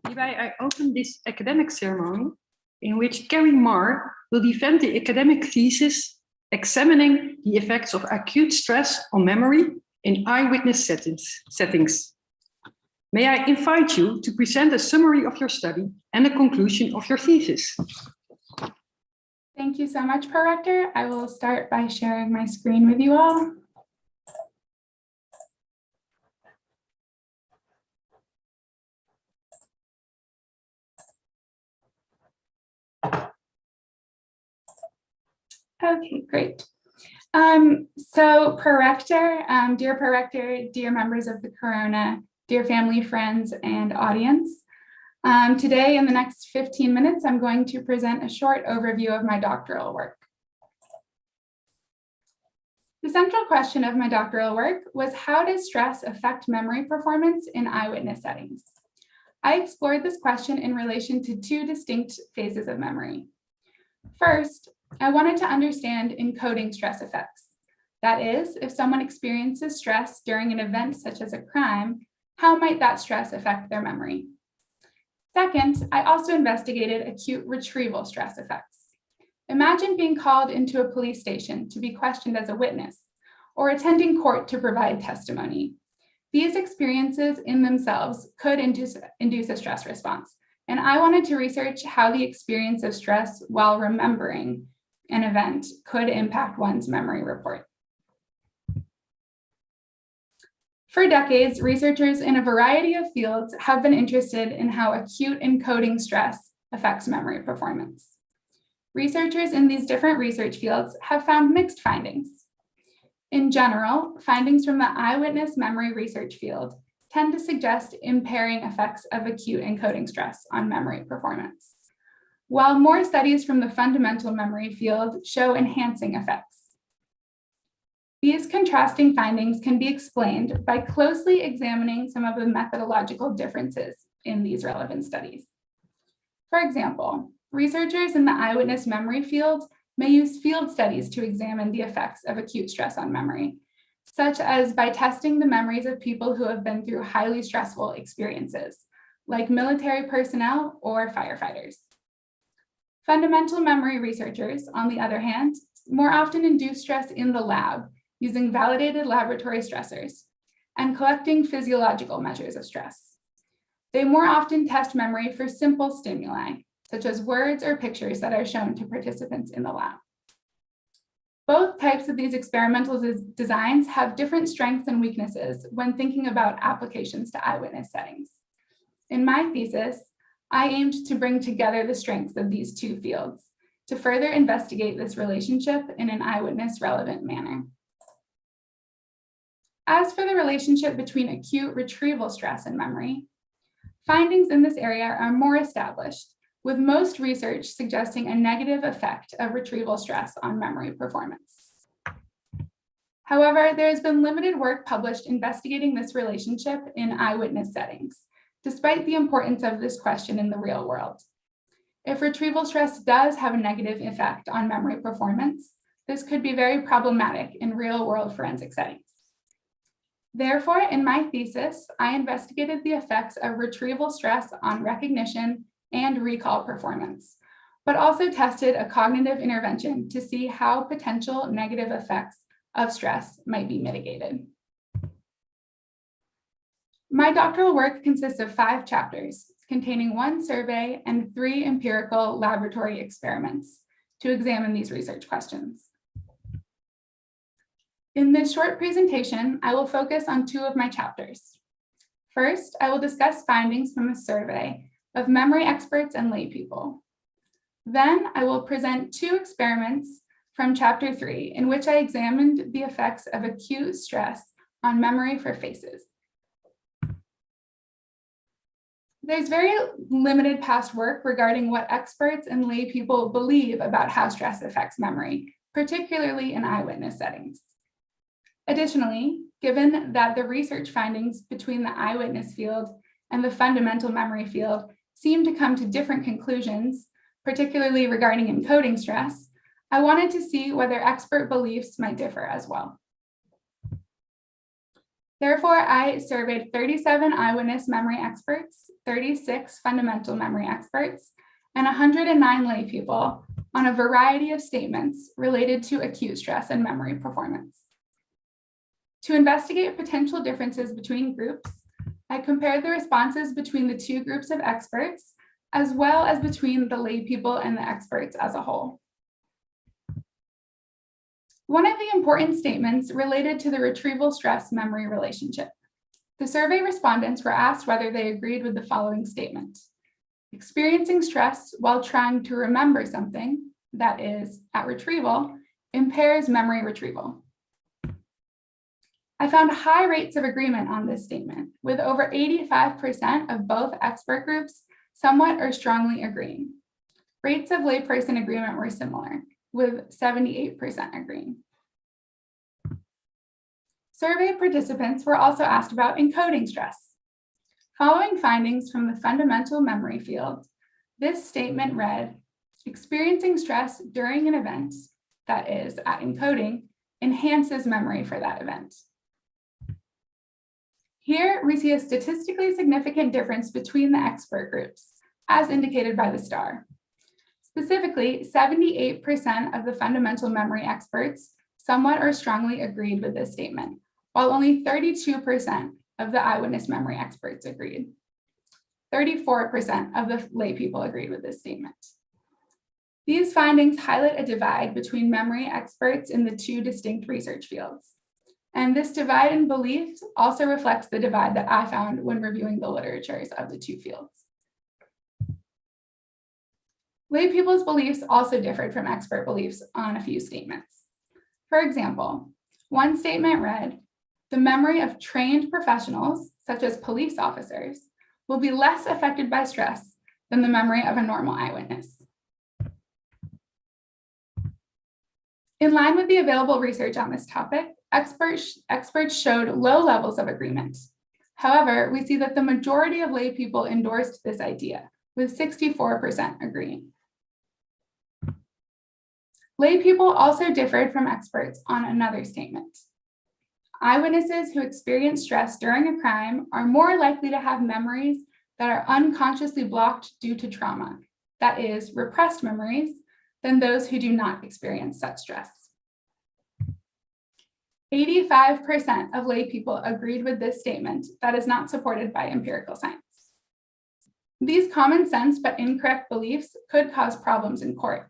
Hereby I open this academic ceremony in which Carey Marr will defend the academic thesis examining the effects of acute stress on memory in eyewitness settings. May I invite you to present a summary of your study and a conclusion of your thesis. Thank you so much, Prorector. I will start by sharing my screen with you all. Okay, great. So Prorector, dear Prorector, dear members of the Corona, dear family, friends, and audience. Today, in the next 15 minutes, I'm going to present a short overview of my doctoral work. The central question of my doctoral work was, how does stress affect memory performance in eyewitness settings? I explored this question in relation to two distinct phases of memory. First, I wanted to understand encoding stress effects. That is, if someone experiences stress during an event such as a crime, how might that stress affect their memory? Second, I also investigated acute retrieval stress effects. Imagine being called into a police station to be questioned as a witness, or attending court to provide testimony. These experiences in themselves could induce a stress response, and I wanted to research how the experience of stress while remembering an event could impact one's memory report. For decades, researchers in a variety of fields have been interested in how acute encoding stress affects memory performance. Researchers in these different research fields have found mixed findings. In general, findings from the eyewitness memory research field tend to suggest impairing effects of acute encoding stress on memory performance, while more studies from the fundamental memory field show enhancing effects. These contrasting findings can be explained by closely examining some of the methodological differences in these relevant studies. For example, researchers in the eyewitness memory field may use field studies to examine the effects of acute stress on memory, such as by testing the memories of people who have been through highly stressful experiences, like military personnel or firefighters. Fundamental memory researchers, on the other hand, more often induce stress in the lab using validated laboratory stressors and collecting physiological measures of stress. They more often test memory for simple stimuli, such as words or pictures that are shown to participants in the lab. Both types of these experimental designs have different strengths and weaknesses when thinking about applications to eyewitness settings. In my thesis, I aimed to bring together the strengths of these two fields to further investigate this relationship in an eyewitness relevant manner. As for the relationship between acute retrieval stress and memory, findings in this area are more established, with most research suggesting a negative effect of retrieval stress on memory performance. However, there has been limited work published investigating this relationship in eyewitness settings, despite the importance of this question in the real world. If retrieval stress does have a negative effect on memory performance, this could be very problematic in real-world forensic settings. Therefore, in my thesis, I investigated the effects of retrieval stress on recognition and recall performance, but also tested a cognitive intervention to see how potential negative effects of stress might be mitigated. My doctoral work consists of 5 chapters containing 1 survey and 3 empirical laboratory experiments to examine these research questions. In this short presentation, I will focus on 2 of my chapters. First, I will discuss findings from a survey of memory experts and lay people. Then I will present 2 experiments from chapter 3, in which I examined the effects of acute stress on memory for faces. There's very limited past work regarding what experts and lay people believe about how stress affects memory, particularly in eyewitness settings. Additionally, given that the research findings between the eyewitness field and the fundamental memory field seem to come to different conclusions, particularly regarding encoding stress, I wanted to see whether expert beliefs might differ as well. Therefore, I surveyed 37 eyewitness memory experts, 36 fundamental memory experts, and 109 lay people on a variety of statements related to acute stress and memory performance. To investigate potential differences between groups, I compared the responses between the two groups of experts, as well as between the lay people and the experts as a whole. One of the important statements related to the retrieval stress memory relationship. The survey respondents were asked whether they agreed with the following statement. Experiencing stress while trying to remember something, that is, at retrieval, impairs memory retrieval. I found high rates of agreement on this statement, with over 85% of both expert groups somewhat or strongly agreeing. Rates of layperson agreement were similar, with 78% agreeing. Survey participants were also asked about encoding stress. Following findings from the fundamental memory field, this statement read, experiencing stress during an event, that is, at encoding, enhances memory for that event. Here, we see a statistically significant difference between the expert groups, as indicated by the star. Specifically, 78% of the fundamental memory experts somewhat or strongly agreed with this statement, while only 32% of the eyewitness memory experts agreed. 34% of the lay people agreed with this statement. These findings highlight a divide between memory experts in the two distinct research fields. And this divide in beliefs also reflects the divide that I found when reviewing the literatures of the two fields. Lay people's beliefs also differed from expert beliefs on a few statements. For example, one statement read, the memory of trained professionals, such as police officers, will be less affected by stress than the memory of a normal eyewitness. In line with the available research on this topic, experts showed low levels of agreement. However, we see that the majority of lay people endorsed this idea, with 64% agreeing. Lay people also differed from experts on another statement. Eyewitnesses who experience stress during a crime are more likely to have memories that are unconsciously blocked due to trauma, that is, repressed memories, than those who do not experience such stress. 85% of lay people agreed with this statement that is not supported by empirical science. These common sense but incorrect beliefs could cause problems in court.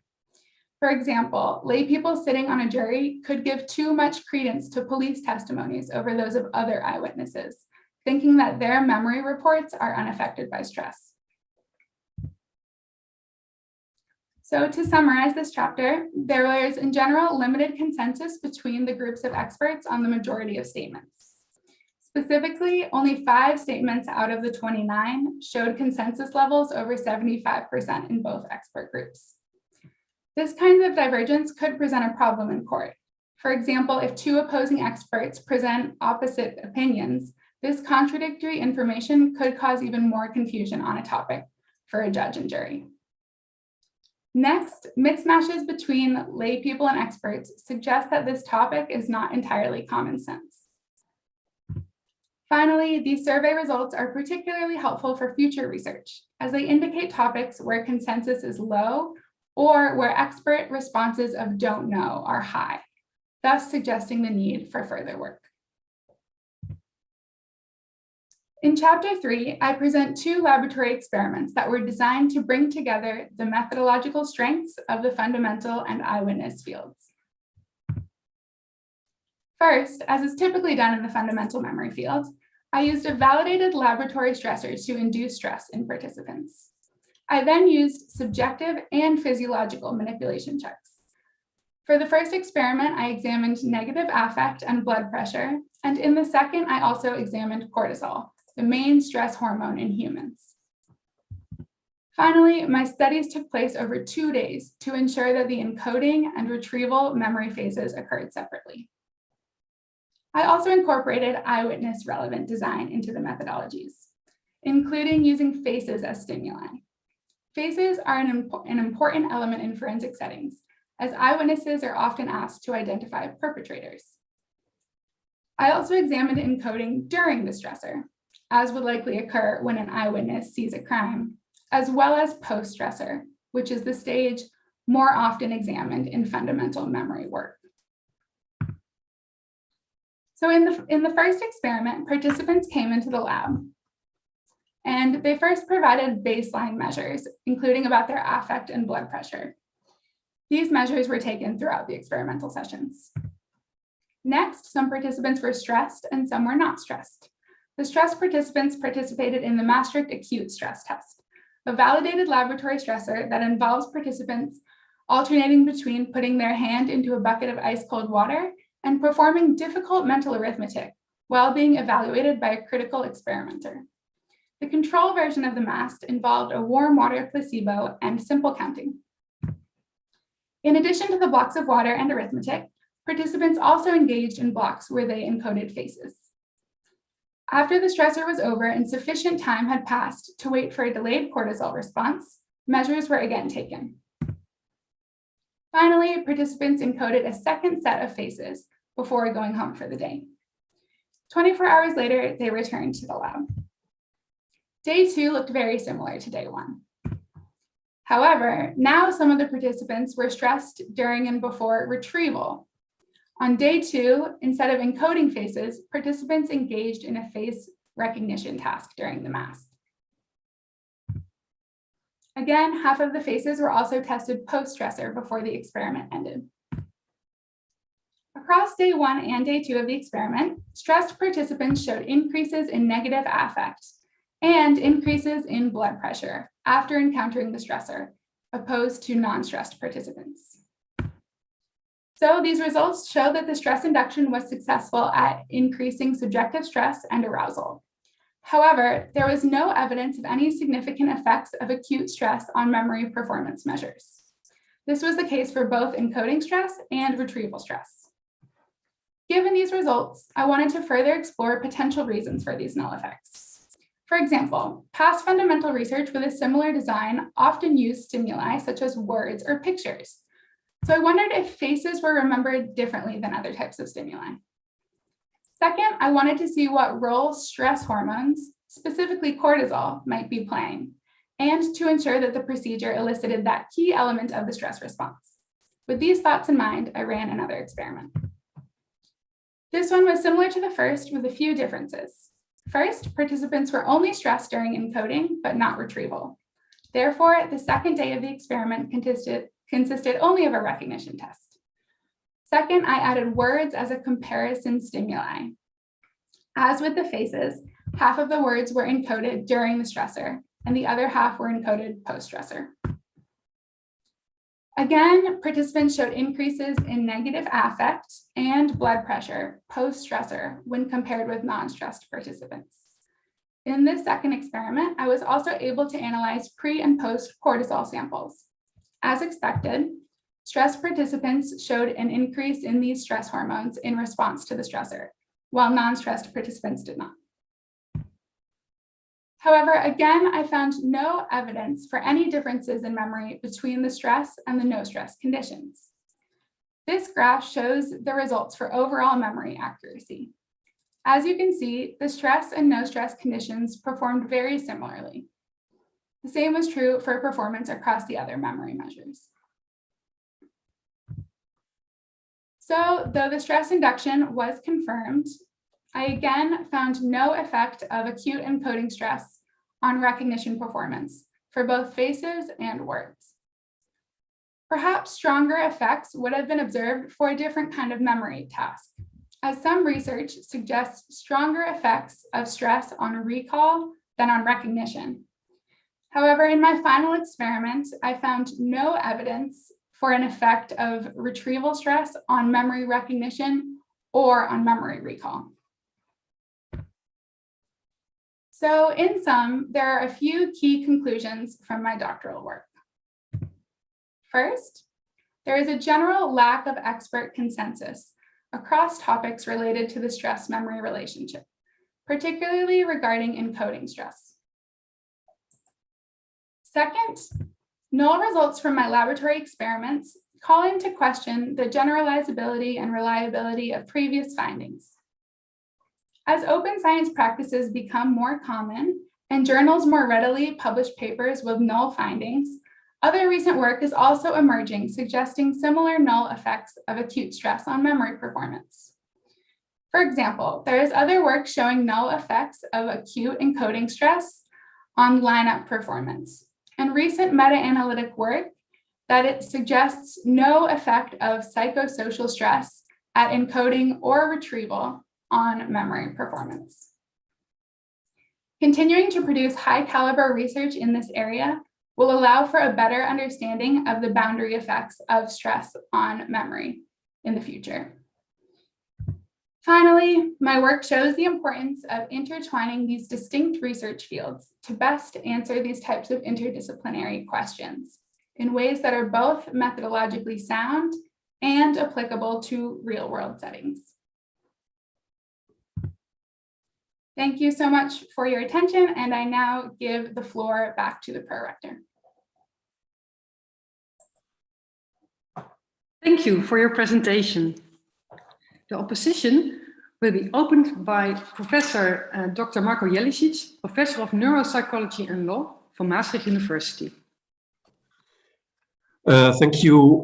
For example, lay people sitting on a jury could give too much credence to police testimonies over those of other eyewitnesses, thinking that their memory reports are unaffected by stress. So to summarize this chapter, there was in general limited consensus between the groups of experts on the majority of statements. Specifically, only 5 statements out of the 29 showed consensus levels over 75% in both expert groups. This kind of divergence could present a problem in court. For example, if 2 opposing experts present opposite opinions, this contradictory information could cause even more confusion on a topic for a judge and jury. Next, mismatches between lay people and experts suggest that this topic is not entirely common sense. Finally, these survey results are particularly helpful for future research, as they indicate topics where consensus is low or where expert responses of don't know are high, thus suggesting the need for further work. In chapter 3, I present 2 laboratory experiments that were designed to bring together the methodological strengths of the fundamental and eyewitness fields. First, as is typically done in the fundamental memory field, I used a validated laboratory stressor to induce stress in participants. I then used subjective and physiological manipulation checks. For the first experiment, I examined negative affect and blood pressure, and in the second, I also examined cortisol, the main stress hormone in humans. Finally, my studies took place over 2 days to ensure that the encoding and retrieval memory phases occurred separately. I also incorporated eyewitness relevant design into the methodologies, including using faces as stimuli. Faces are an important element in forensic settings, as eyewitnesses are often asked to identify perpetrators. I also examined encoding during the stressor, as would likely occur when an eyewitness sees a crime, as well as post-stressor, which is the stage more often examined in fundamental memory work. So in the first experiment, participants came into the lab, and they first provided baseline measures, including about their affect and blood pressure. These measures were taken throughout the experimental sessions. Next, some participants were stressed and some were not stressed. The stressed participants participated in the Maastricht Acute stress test, a validated laboratory stressor that involves participants alternating between putting their hand into a bucket of ice-cold water and performing difficult mental arithmetic while being evaluated by a critical experimenter. The control version of the MAST involved a warm water placebo and simple counting. In addition to the blocks of water and arithmetic, participants also engaged in blocks where they encoded faces. After the stressor was over and sufficient time had passed to wait for a delayed cortisol response, measures were again taken. Finally, participants encoded a second set of faces before going home for the day. 24 hours later, they returned to the lab. Day 2 looked very similar to day 1. However, now some of the participants were stressed during and before retrieval. On day 2, instead of encoding faces, participants engaged in a face recognition task during the MAST. Again, half of the faces were also tested post-stressor before the experiment ended. Across day 1 and day 2 of the experiment, stressed participants showed increases in negative affect and increases in blood pressure after encountering the stressor, opposed to non-stressed participants. So these results show that the stress induction was successful at increasing subjective stress and arousal. However, there was no evidence of any significant effects of acute stress on memory performance measures. This was the case for both encoding stress and retrieval stress. Given these results, I wanted to further explore potential reasons for these null effects. For example, past fundamental research with a similar design often used stimuli such as words or pictures. So I wondered if faces were remembered differently than other types of stimuli. Second, I wanted to see what role stress hormones, specifically cortisol, might be playing, and to ensure that the procedure elicited that key element of the stress response. With these thoughts in mind, I ran another experiment. This one was similar to the first with a few differences. First, participants were only stressed during encoding, but not retrieval. Therefore, the second day of the experiment consisted only of a recognition test. Second, I added words as a comparison stimuli. As with the faces, half of the words were encoded during the stressor, and the other half were encoded post-stressor. Again, participants showed increases in negative affect and blood pressure post-stressor when compared with non-stressed participants. In this second experiment, I was also able to analyze pre and post cortisol samples. As expected, stressed participants showed an increase in these stress hormones in response to the stressor, while non-stressed participants did not. However, again, I found no evidence for any differences in memory between the stress and the no stress conditions. This graph shows the results for overall memory accuracy. As you can see, the stress and no stress conditions performed very similarly. The same was true for performance across the other memory measures. So, though the stress induction was confirmed, I again found no effect of acute encoding stress on recognition performance for both faces and words. Perhaps stronger effects would have been observed for a different kind of memory task, as some research suggests stronger effects of stress on recall than on recognition. However, in my final experiment, I found no evidence for an effect of retrieval stress on memory recognition or on memory recall. So in sum, there are a few key conclusions from my doctoral work. First, there is a general lack of expert consensus across topics related to the stress-memory relationship, particularly regarding encoding stress. Second, null results from my laboratory experiments call into question the generalizability and reliability of previous findings. As open science practices become more common and journals more readily publish papers with null findings, other recent work is also emerging, suggesting similar null effects of acute stress on memory performance. For example, there is other work showing null effects of acute encoding stress on lineup performance, and recent meta-analytic work that it suggests no effect of psychosocial stress at encoding or retrieval on memory performance. Continuing to produce high-caliber research in this area will allow for a better understanding of the boundary effects of stress on memory in the future. Finally, my work shows the importance of intertwining these distinct research fields to best answer these types of interdisciplinary questions in ways that are both methodologically sound and applicable to real-world settings. Thank you so much for your attention, and I now give the floor back to the Pro-Rector. Thank you for your presentation. The opposition will be opened by Professor Dr. Marko Jelicic, Professor of Neuropsychology and Law from Maastricht University. Thank you,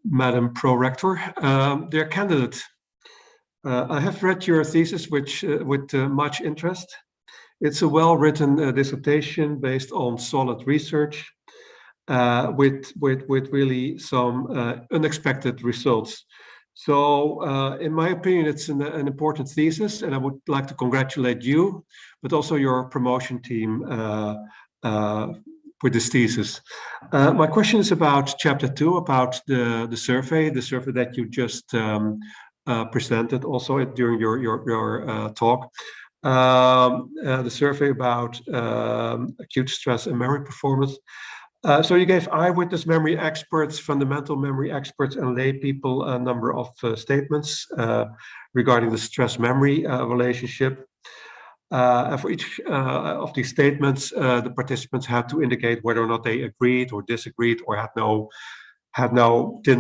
Madam Pro-Rector. Dear candidate, I have read your thesis with much interest. It's a well-written dissertation based on solid research with really some unexpected results. So in my opinion, it's an important thesis, and I would like to congratulate you, but also your promotion team with this thesis. My question is about chapter 2, about the survey that you just presented also during your talk. The survey about acute stress and memory performance. So you gave eyewitness memory experts, fundamental memory experts, and lay people a number of statements regarding the stress-memory relationship. And for each of these statements, the participants had to indicate whether or not they agreed or disagreed or didn't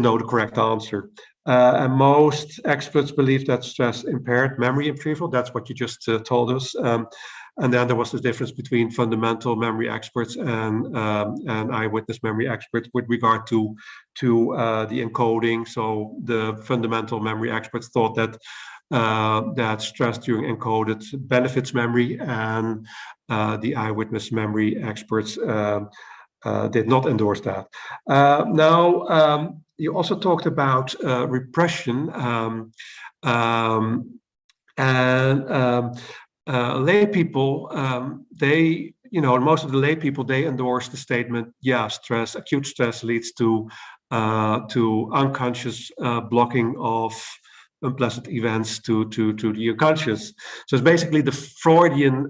know the correct answer. And most experts believe that stress impaired memory retrieval. That's what you just told us. And then there was the difference between fundamental memory experts and eyewitness memory experts with regard to the encoding. So the fundamental memory experts thought that that stress during encoded benefits memory, and the eyewitness memory experts did not endorse that. Now, you also talked about repression and lay people. They, most of the lay people, they endorse the statement, yeah, acute stress leads to unconscious blocking of unpleasant events to the unconscious. So it's basically the Freudian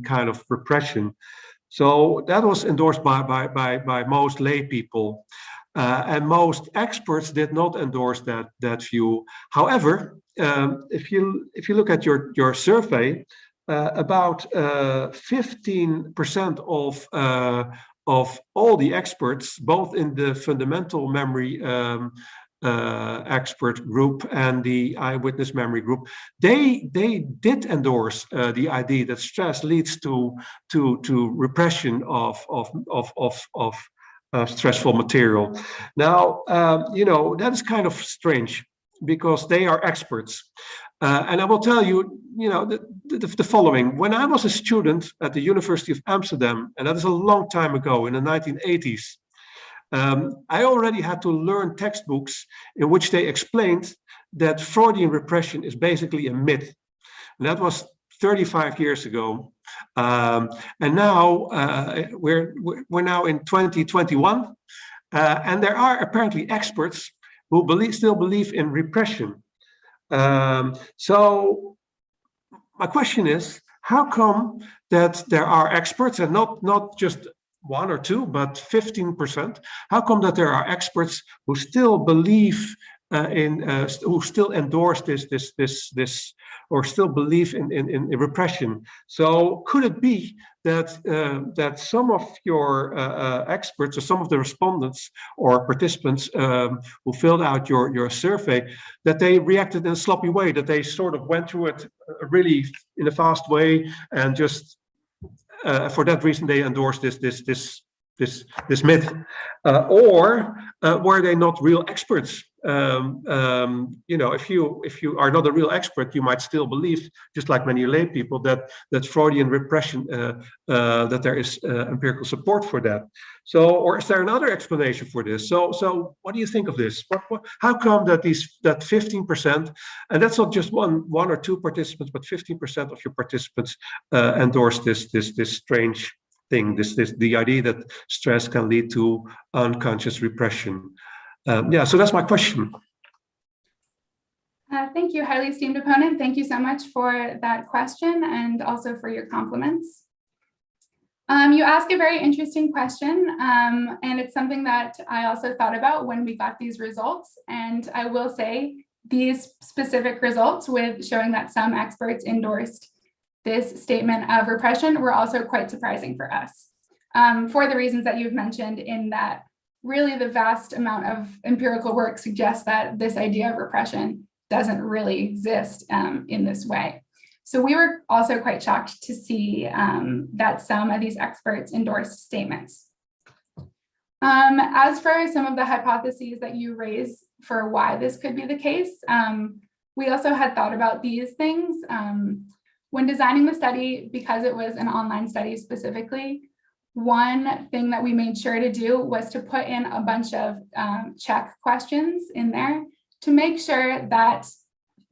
kind of repression. So that was endorsed by most lay people, and most experts did not endorse that view. However, if you look at your survey, about 15% of all the experts, both in the fundamental memory expert group and the eyewitness memory group, they did endorse the idea that stress leads to repression of stressful material. Now, that is kind of strange because they are experts. And I will tell you, the following. When I was a student at the University of Amsterdam, and that is a long time ago in the 1980s, I already had to learn textbooks in which they explained that Freudian repression is basically a myth. And that was 35 years ago. And now we're now in 2021, and there are apparently experts who still believe in repression. So my question is, how come that there are experts, and not just one or two, but 15%? How come that there are experts who still believe who still endorse this, or still believe in repression? So could it be that some of your experts or some of the respondents or participants who filled out your survey, that they reacted in a sloppy way, that they sort of went through it really in a fast way, and just for that reason they endorsed this myth, or were they not real experts? If you are not a real expert, you might still believe, just like many lay people, that Freudian repression, that there is empirical support for that. So, or is there another explanation for this? So what do you think of this? How come that 15%, and that's not just one or two participants, but 15% of your participants endorse this strange thing, the idea that stress can lead to unconscious repression? So that's my question. Thank you, highly esteemed opponent. Thank you so much for that question and also for your compliments. You ask a very interesting question, and it's something that I also thought about when we got these results. And I will say these specific results, with showing that some experts endorsed this statement of repression, were also quite surprising for us, for the reasons that you've mentioned, in that really the vast amount of empirical work suggests that this idea of repression doesn't really exist in this way. So we were also quite shocked to see that some of these experts endorsed statements. As for some of the hypotheses that you raise for why this could be the case, we also had thought about these things. When designing the study, because it was an online study specifically, one thing that we made sure to do was to put in a bunch of check questions in there to make sure that,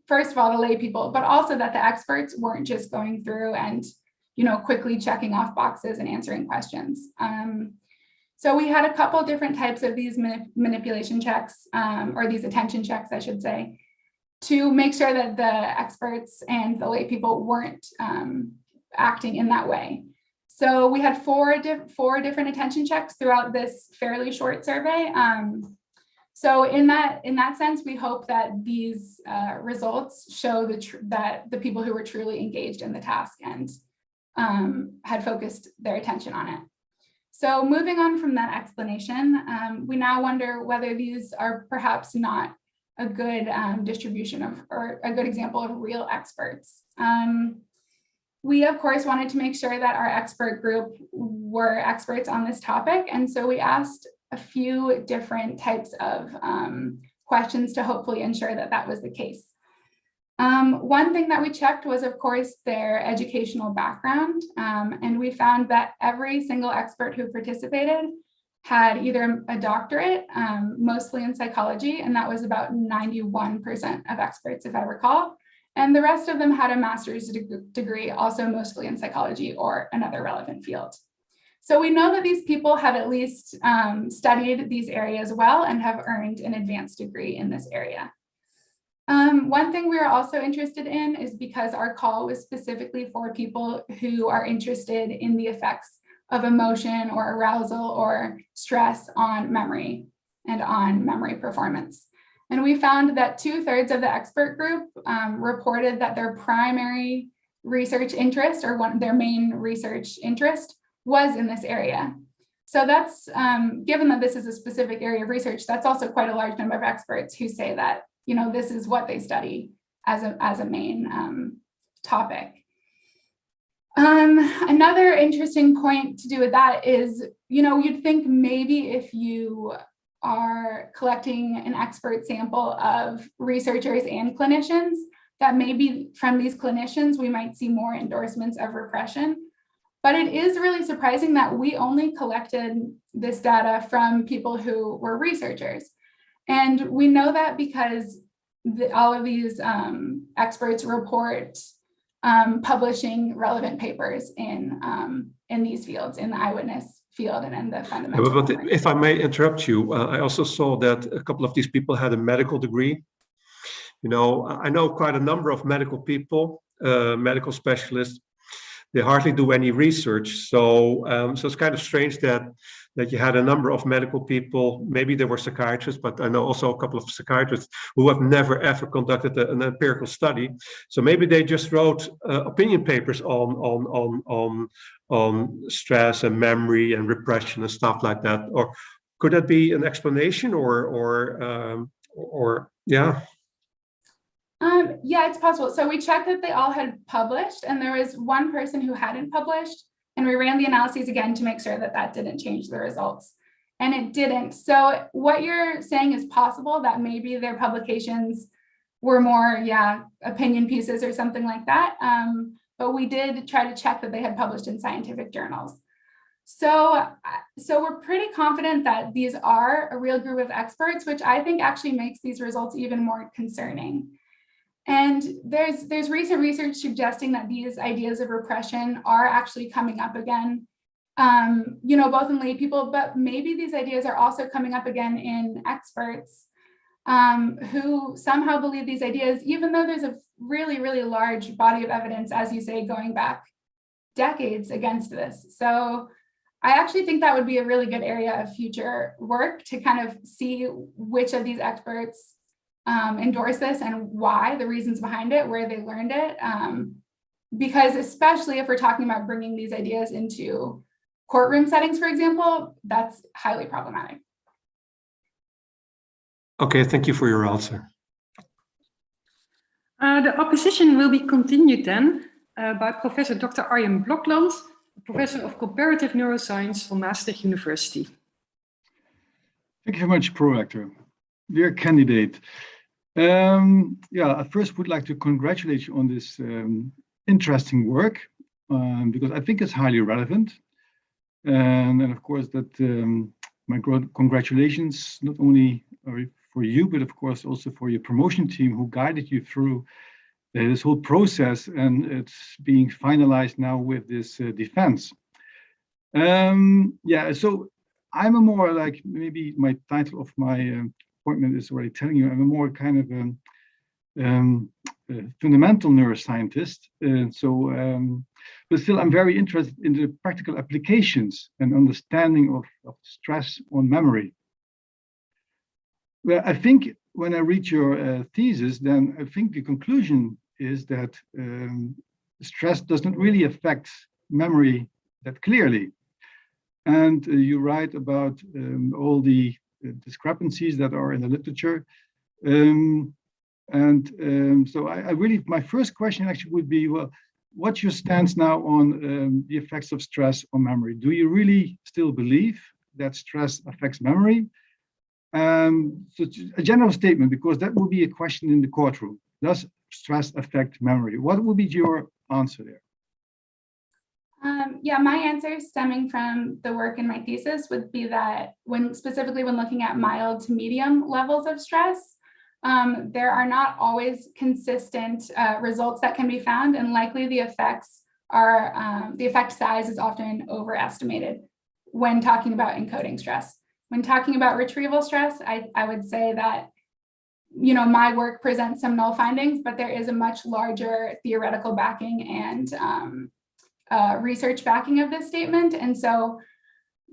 first of all, the lay people, but also that the experts weren't just going through and, quickly checking off boxes and answering questions. So we had a couple different types of these manipulation checks, or these attention checks, I should say, to make sure that the experts and the lay people weren't acting in that way. So we had four different attention checks throughout this fairly short survey. So in that sense, we hope that these results show that the people who were truly engaged in the task and had focused their attention on it. So moving on from that explanation, we now wonder whether these are perhaps not a good distribution of, or a good example of real experts. We, of course, wanted to make sure that our expert group were experts on this topic. And so we asked a few different types of questions to hopefully ensure that that was the case. One thing that we checked was, of course, their educational background. And we found that every single expert who participated had either a doctorate, mostly in psychology, and that was about 91% of experts, if I recall. And the rest of them had a master's degree, also mostly in psychology or another relevant field. So we know that these people have at least studied these areas well and have earned an advanced degree in this area. One thing we were also interested in is, because our call was specifically for people who are interested in the effects of emotion or arousal or stress on memory and on memory performance. And we found that 2/3 of the expert group reported that their primary research interest, or their main research interest, was in this area. So that's, given that this is a specific area of research, that's also quite a large number of experts who say that, this is what they study as a main topic. Another interesting point to do with that is, you'd think maybe if you are collecting an expert sample of researchers and clinicians, that maybe from these clinicians, we might see more endorsements of repression. But it is really surprising that we only collected this data from people who were researchers. And we know that because all of these experts report publishing relevant papers in these fields, in the eyewitness field and in the fundamental. But if I may interrupt you, I also saw that a couple of these people had a medical degree. I know quite a number of medical people, medical specialists, they hardly do any research. So so it's kind of strange that you had a number of medical people, maybe they were psychiatrists, but I know also a couple of psychiatrists who have never ever conducted an empirical study. So maybe they just wrote opinion papers on stress and memory and repression and stuff like that. Or could that be an explanation? Or yeah. Yeah, it's possible. So we checked that they all had published, and there was one person who hadn't published, and we ran the analyses again to make sure that that didn't change the results, and it didn't. So what you're saying is possible, that maybe their publications were more, opinion pieces or something like that. But we did try to check that they had published in scientific journals. So we're pretty confident that these are a real group of experts, which I think actually makes these results even more concerning. And there's recent research suggesting that these ideas of repression are actually coming up again, both in lay people, but maybe these ideas are also coming up again in experts who somehow believe these ideas, even though there's a really, really large body of evidence, as you say, going back decades against this. So I actually think that would be a really good area of future work, to kind of see which of these experts endorse this and why, the reasons behind it, where they learned it. Because especially if we're talking about bringing these ideas into courtroom settings, for example, that's highly problematic. Okay, thank you for your answer. The opposition will be continued then by Professor Dr. Arjen Blokland, Professor of Comparative Neuroscience from Maastricht University. Thank you very much, Pro-Rector. Dear candidate, I first would like to congratulate you on this interesting work, because I think it's highly relevant. And of course, that my congratulations not only for you, but of course also for your promotion team who guided you through this whole process, and it's being finalized now with this defense. So I'm a more, like, maybe my title of my appointment is already telling you, I'm a more kind of fundamental neuroscientist. But still I'm very interested in the practical applications and understanding of stress on memory. Well, I think when I read your thesis, then I think the conclusion is that stress doesn't really affect memory that clearly. And you write about all the discrepancies that are in the literature. So I really, my first question actually would be, well, what's your stance now on the effects of stress on memory? Do you really still believe that stress affects memory? So a general statement, because that will be a question in the courtroom. Does stress affect memory? What would be your answer there? My answer, stemming from the work in my thesis, would be that specifically when looking at mild to medium levels of stress, there are not always consistent results that can be found, and likely the effect size is often overestimated when talking about encoding stress. When talking about retrieval stress, I would say that, my work presents some null findings, but there is a much larger theoretical backing and research backing of this statement. And so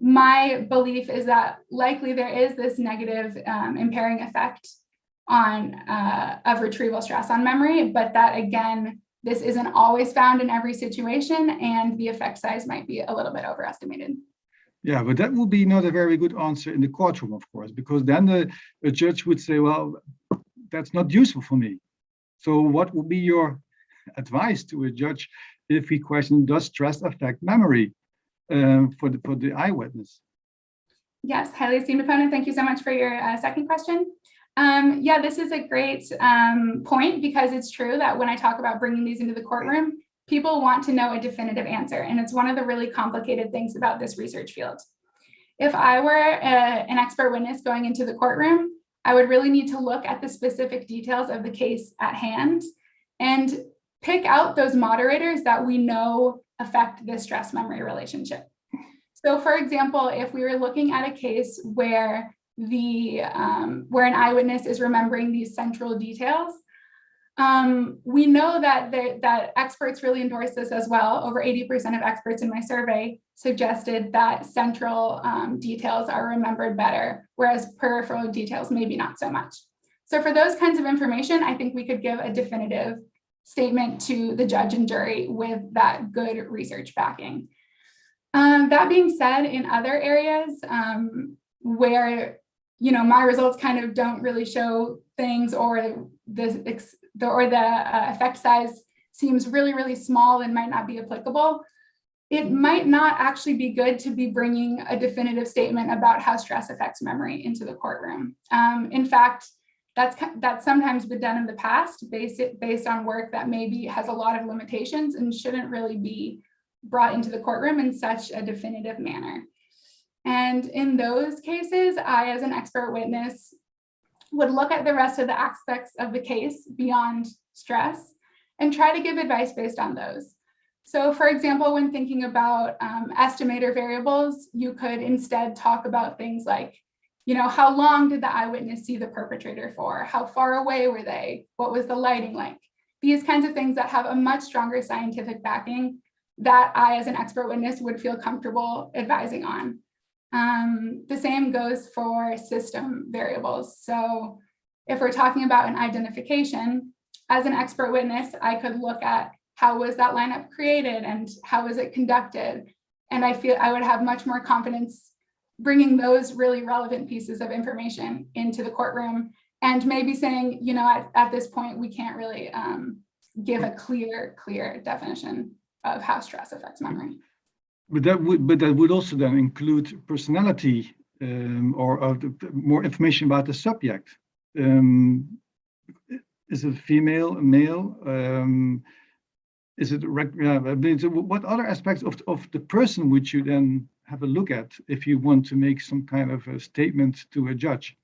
my belief is that likely there is this negative impairing effect of retrieval stress on memory, but that, again, this isn't always found in every situation, and the effect size might be a little bit overestimated. Yeah, but that would be not a very good answer in the courtroom, of course, because then the judge would say, well, that's not useful for me. So what would be your advice to a judge if he questions, does stress affect memory for the eyewitness? Yes, highly esteemed opponent, thank you so much for your second question. This is a great point, because it's true that when I talk about bringing these into the courtroom, people want to know a definitive answer. And it's one of the really complicated things about this research field. If I were an expert witness going into the courtroom, I would really need to look at the specific details of the case at hand and pick out those moderators that we know affect the stress memory relationship. So for example, if we were looking at a case where an eyewitness is remembering these central details, We know that that experts really endorse this as well. Over 80% of experts in my survey suggested that central details are remembered better, whereas peripheral details maybe not so much. So for those kinds of information, I think we could give a definitive statement to the judge and jury with that good research backing. That being said, in other areas where my results kind of don't really show things, or the effect size seems really, really small and might not be applicable, it might not actually be good to be bringing a definitive statement about how stress affects memory into the courtroom. In fact, that's sometimes been done in the past based on work that maybe has a lot of limitations and shouldn't really be brought into the courtroom in such a definitive manner. And in those cases, I, as an expert witness, would look at the rest of the aspects of the case beyond stress and try to give advice based on those. So for example, when thinking about estimator variables, you could instead talk about things like, how long did the eyewitness see the perpetrator for? How far away were they? What was the lighting like? These kinds of things that have a much stronger scientific backing that I, as an expert witness, would feel comfortable advising on. The same goes for system variables. So if we're talking about an identification, as an expert witness, I could look at how was that lineup created and how was it conducted? And I feel I would have much more confidence bringing those really relevant pieces of information into the courtroom and maybe saying, at this point, we can't really give a clear definition of how stress affects memory. But that would also then include personality or more information about the subject. Is it female, male? Is it what other aspects of the person would you then have a look at if you want to make some kind of a statement to a judge?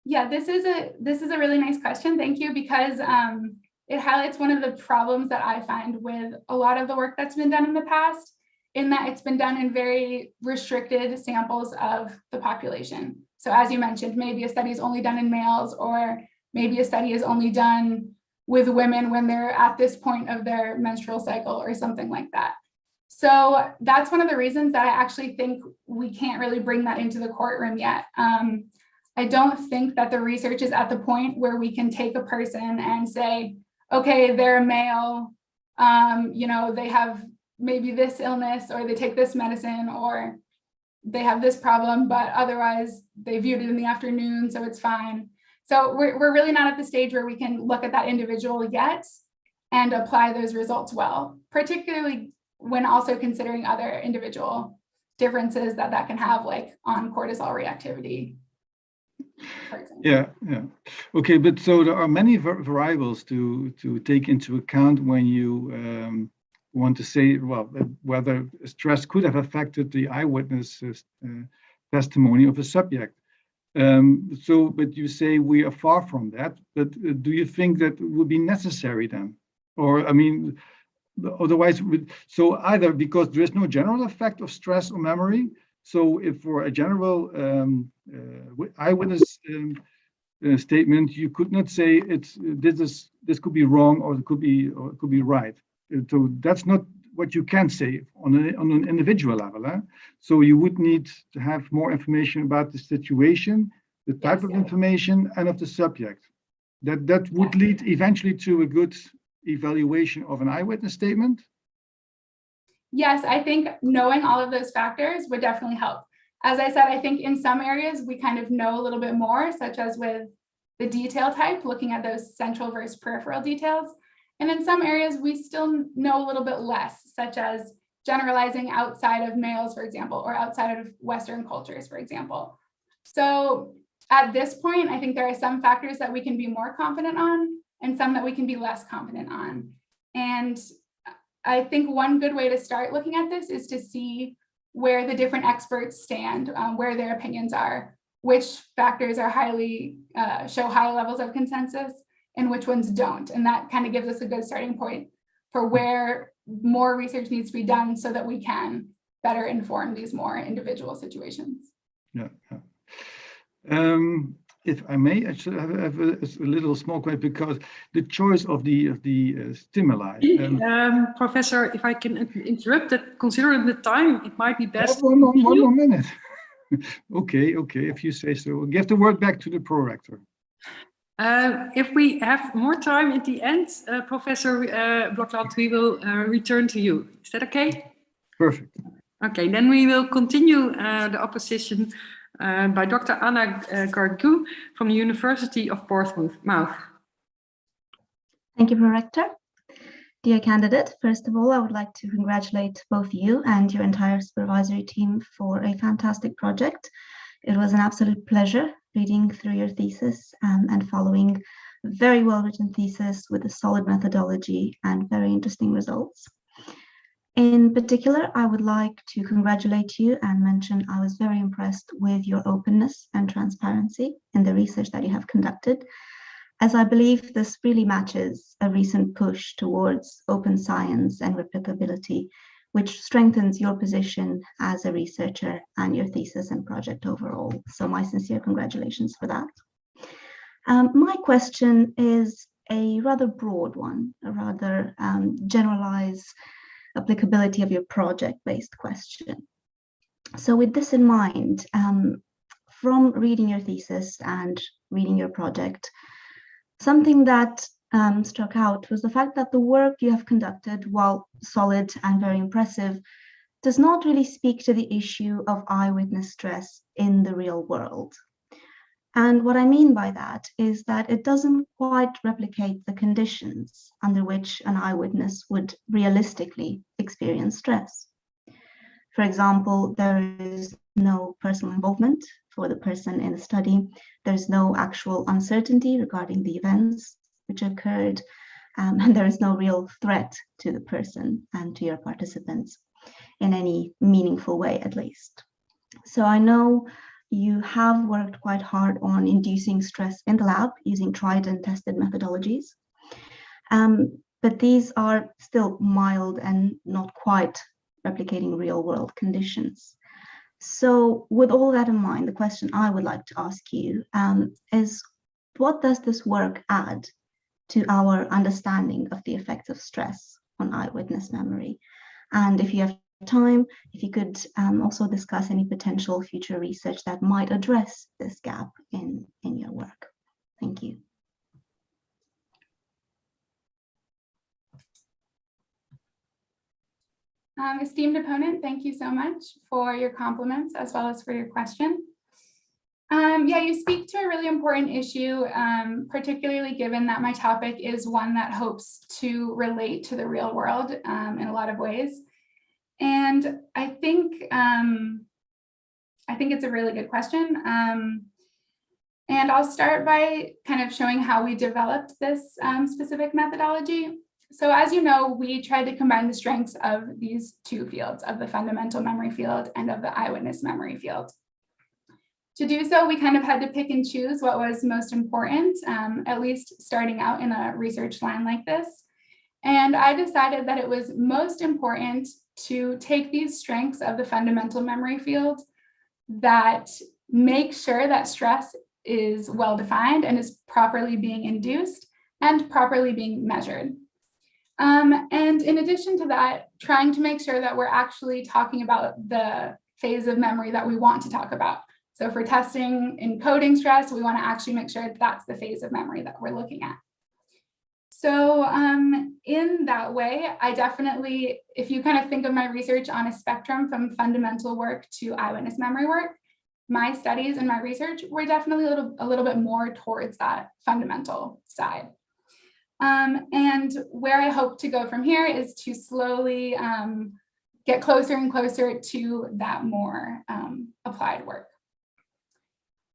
Yeah, this is a really nice question. Thank you, because it highlights one of the problems that I find with a lot of the work that's been done in the past, in that it's been done in very restricted samples of the population. So as you mentioned, maybe a study is only done in males, or maybe a study is only done with women when they're at this point of their menstrual cycle or something like that. So that's one of the reasons that I actually think we can't really bring that into the courtroom yet. I don't think that the research is at the point where we can take a person and say, okay, they're a male, they have maybe this illness, or they take this medicine, or they have this problem, but otherwise they viewed it in the afternoon, so it's fine. So we're really not at the stage where we can look at that individual yet and apply those results well, particularly when also considering other individual differences that can have, like on cortisol reactivity. Yeah. Okay, but so there are many variables to take into account when you want to say, well, whether stress could have affected the eyewitness testimony of a subject. But you say we are far from that. But do you think that would be necessary then? Or otherwise, so either because there is no general effect of stress on memory. So if for a general eyewitness statement, you could not say this could be wrong, or it could be right. So that's not what you can say on an individual level. So you would need to have more information about the situation, the type of information, and of the subject. That would lead eventually to a good evaluation of an eyewitness statement. Yes, I think knowing all of those factors would definitely help. As I said, I think in some areas we kind of know a little bit more, such as with the detail type, looking at those central versus peripheral details. And in some areas we still know a little bit less, such as generalizing outside of males, for example, or outside of Western cultures, for example. So at this point, I think there are some factors that we can be more confident on and some that we can be less confident on. And I think one good way to start looking at this is to see where the different experts stand, where their opinions are, which factors are show high levels of consensus and which ones don't. And that kind of gives us a good starting point for where more research needs to be done so that we can better inform these more individual situations. Yeah. if I may, I should have a little small question because the choice of the stimuli. Professor, if I can interrupt that, considering the time, it might be best. One more minute. Okay. If you say so, we'll give the word back to the prorector. If we have more time at the end, Professor Blokland, we will return to you. Is that okay? Perfect. Okay, then we will continue the opposition by Dr. Anna Gargou from the University of Portsmouth. Thank you, Prorector. Dear candidate, first of all, I would like to congratulate both you and your entire supervisory team for a fantastic project. It was an absolute pleasure reading through your thesis and following a very well-written thesis with a solid methodology and very interesting results. In particular, I would like to congratulate you and mention I was very impressed with your openness and transparency in the research that you have conducted, as I believe this really matches a recent push towards open science and replicability, which strengthens your position as a researcher and your thesis and project overall. So my sincere congratulations for that. My question is a rather broad one, a rather generalized applicability of your project-based question. So with this in mind, from reading your thesis and reading your project, something that struck out was the fact that the work you have conducted, while solid and very impressive, does not really speak to the issue of eyewitness stress in the real world. And what I mean by that is that it doesn't quite replicate the conditions under which an eyewitness would realistically experience stress. For example, there is no personal involvement for the person in the study. There's no actual uncertainty regarding the events which occurred, and there is no real threat to the person and to your participants in any meaningful way, at least. So I know you have worked quite hard on inducing stress in the lab using tried and tested methodologies, but these are still mild and not quite replicating real world conditions. So with all that in mind, the question I would like to ask you is, what does this work add to our understanding of the effects of stress on eyewitness memory? And if you have time, if you could also discuss any potential future research that might address this gap in your work. Thank you. Esteemed opponent, thank you so much for your compliments as well as for your question. Yeah, you speak to a really important issue, particularly given that my topic is one that hopes to relate to the real world in a lot of ways. And I think it's a really good question. And I'll start by kind of showing how we developed this specific methodology. So as you know, we tried to combine the strengths of these two fields, of the fundamental memory field and of the eyewitness memory field. To do so, we kind of had to pick and choose what was most important, at least starting out in a research line like this. And I decided that it was most important to take these strengths of the fundamental memory field that make sure that stress is well defined and is properly being induced and properly being measured. And in addition to that, trying to make sure that we're actually talking about the phase of memory that we want to talk about. So for testing encoding stress, we want to actually make sure that's the phase of memory that we're looking at. So in that way, I definitely, if you kind of think of my research on a spectrum from fundamental work to eyewitness memory work, my studies and my research were definitely a little bit more towards that fundamental side. And where I hope to go from here is to slowly get closer and closer to that more applied work.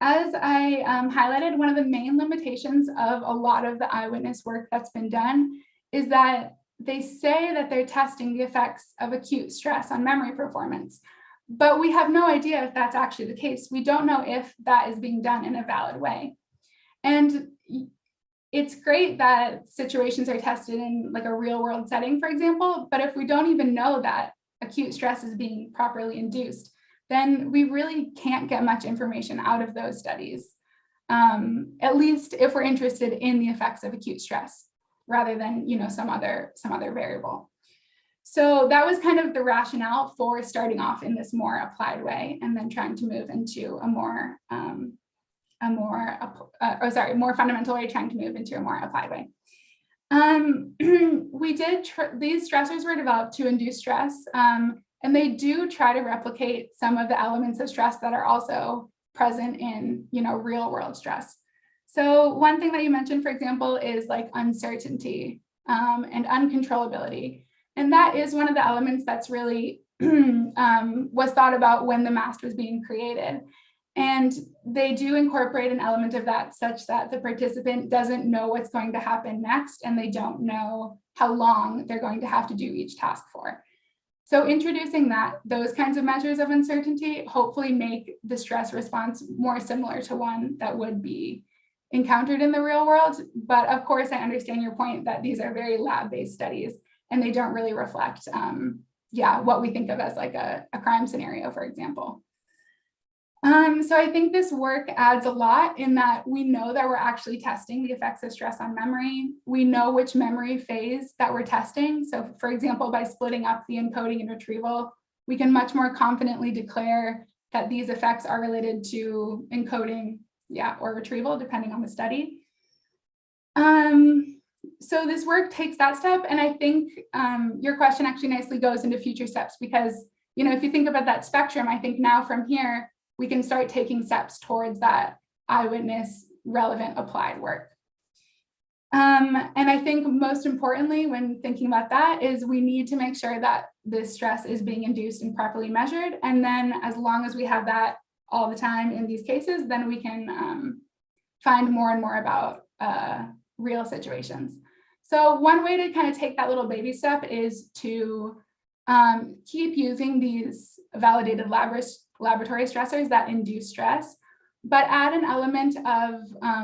As I highlighted, one of the main limitations of a lot of the eyewitness work that's been done is that they say that they're testing the effects of acute stress on memory performance, but we have no idea if that's actually the case. We don't know if that is being done in a valid way. And it's great that situations are tested in like a real world setting, for example, but if we don't even know that acute stress is being properly induced, then we really can't get much information out of those studies. at least if we're interested in the effects of acute stress, rather than some other variable. So that was kind of the rationale for starting off in this more applied way, and then trying to move into more fundamental way, trying to move into a more applied way. These stressors were developed to induce stress, and they do try to replicate some of the elements of stress that are also present in real world stress. So one thing that you mentioned, for example, is like uncertainty and uncontrollability. And that is one of the elements that's really was thought about when the MAST was being created. And they do incorporate an element of that such that the participant doesn't know what's going to happen next, and they don't know how long they're going to have to do each task for. So introducing those kinds of measures of uncertainty hopefully make the stress response more similar to one that would be encountered in the real world. But of course, I understand your point that these are very lab-based studies, and they don't really reflect what we think of as like a crime scenario, for example. So I think this work adds a lot in that we know that we're actually testing the effects of stress on memory. We know which memory phase that we're testing. So for example, by splitting up the encoding and retrieval, we can much more confidently declare that these effects are related to encoding, or retrieval, depending on the study. So this work takes that step. And I think your question actually nicely goes into future steps, because, if you think about that spectrum, I think now from here, we can start taking steps towards that eyewitness relevant applied work. And I think most importantly, when thinking about that, is we need to make sure that this stress is being induced and properly measured. And then as long as we have that all the time in these cases, then we can find more and more about real situations. So one way to kind of take that little baby step is to keep using these validated laboratory stressors that induce stress, but add an element of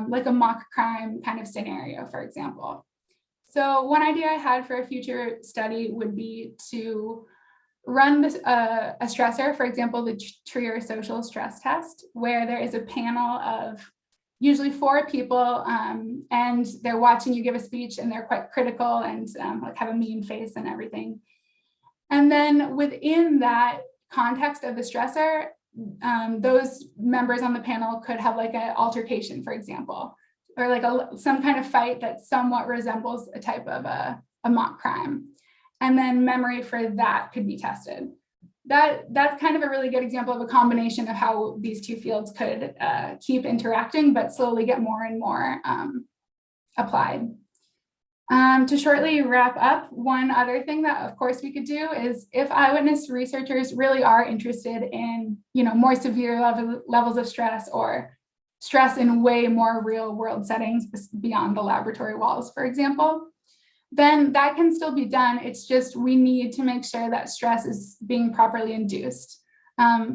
like a mock crime kind of scenario, for example. So one idea I had for a future study would be to run this, a stressor, for example, the Trier social stress test, where there is a panel of usually 4 people, and they're watching you give a speech, and they're quite critical and like have a mean face and everything. And then within that context of the stressor, those members on the panel could have like an altercation, for example, or like some kind of fight that somewhat resembles a type of a mock crime. And then memory for that could be tested. That's kind of a really good example of a combination of how these two fields could keep interacting, but slowly get more and more applied. To shortly wrap up, one other thing that of course we could do is, if eyewitness researchers really are interested in more severe levels of stress, or stress in way more real world settings beyond the laboratory walls, for example, then that can still be done. It's just we need to make sure that stress is being properly induced.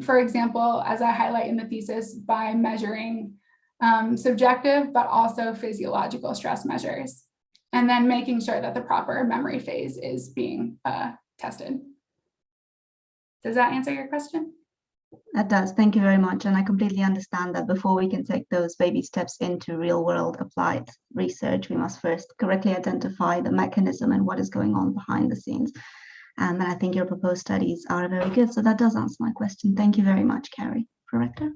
For example, as I highlight in the thesis, by measuring subjective but also physiological stress measures, and then making sure that the proper memory phase is being tested. Does that answer your question? That does. Thank you very much. And I completely understand that before we can take those baby steps into real world applied research, we must first correctly identify the mechanism and what is going on behind the scenes. And I think your proposed studies are very good. So that does answer my question. Thank you very much, Carey. Prorector?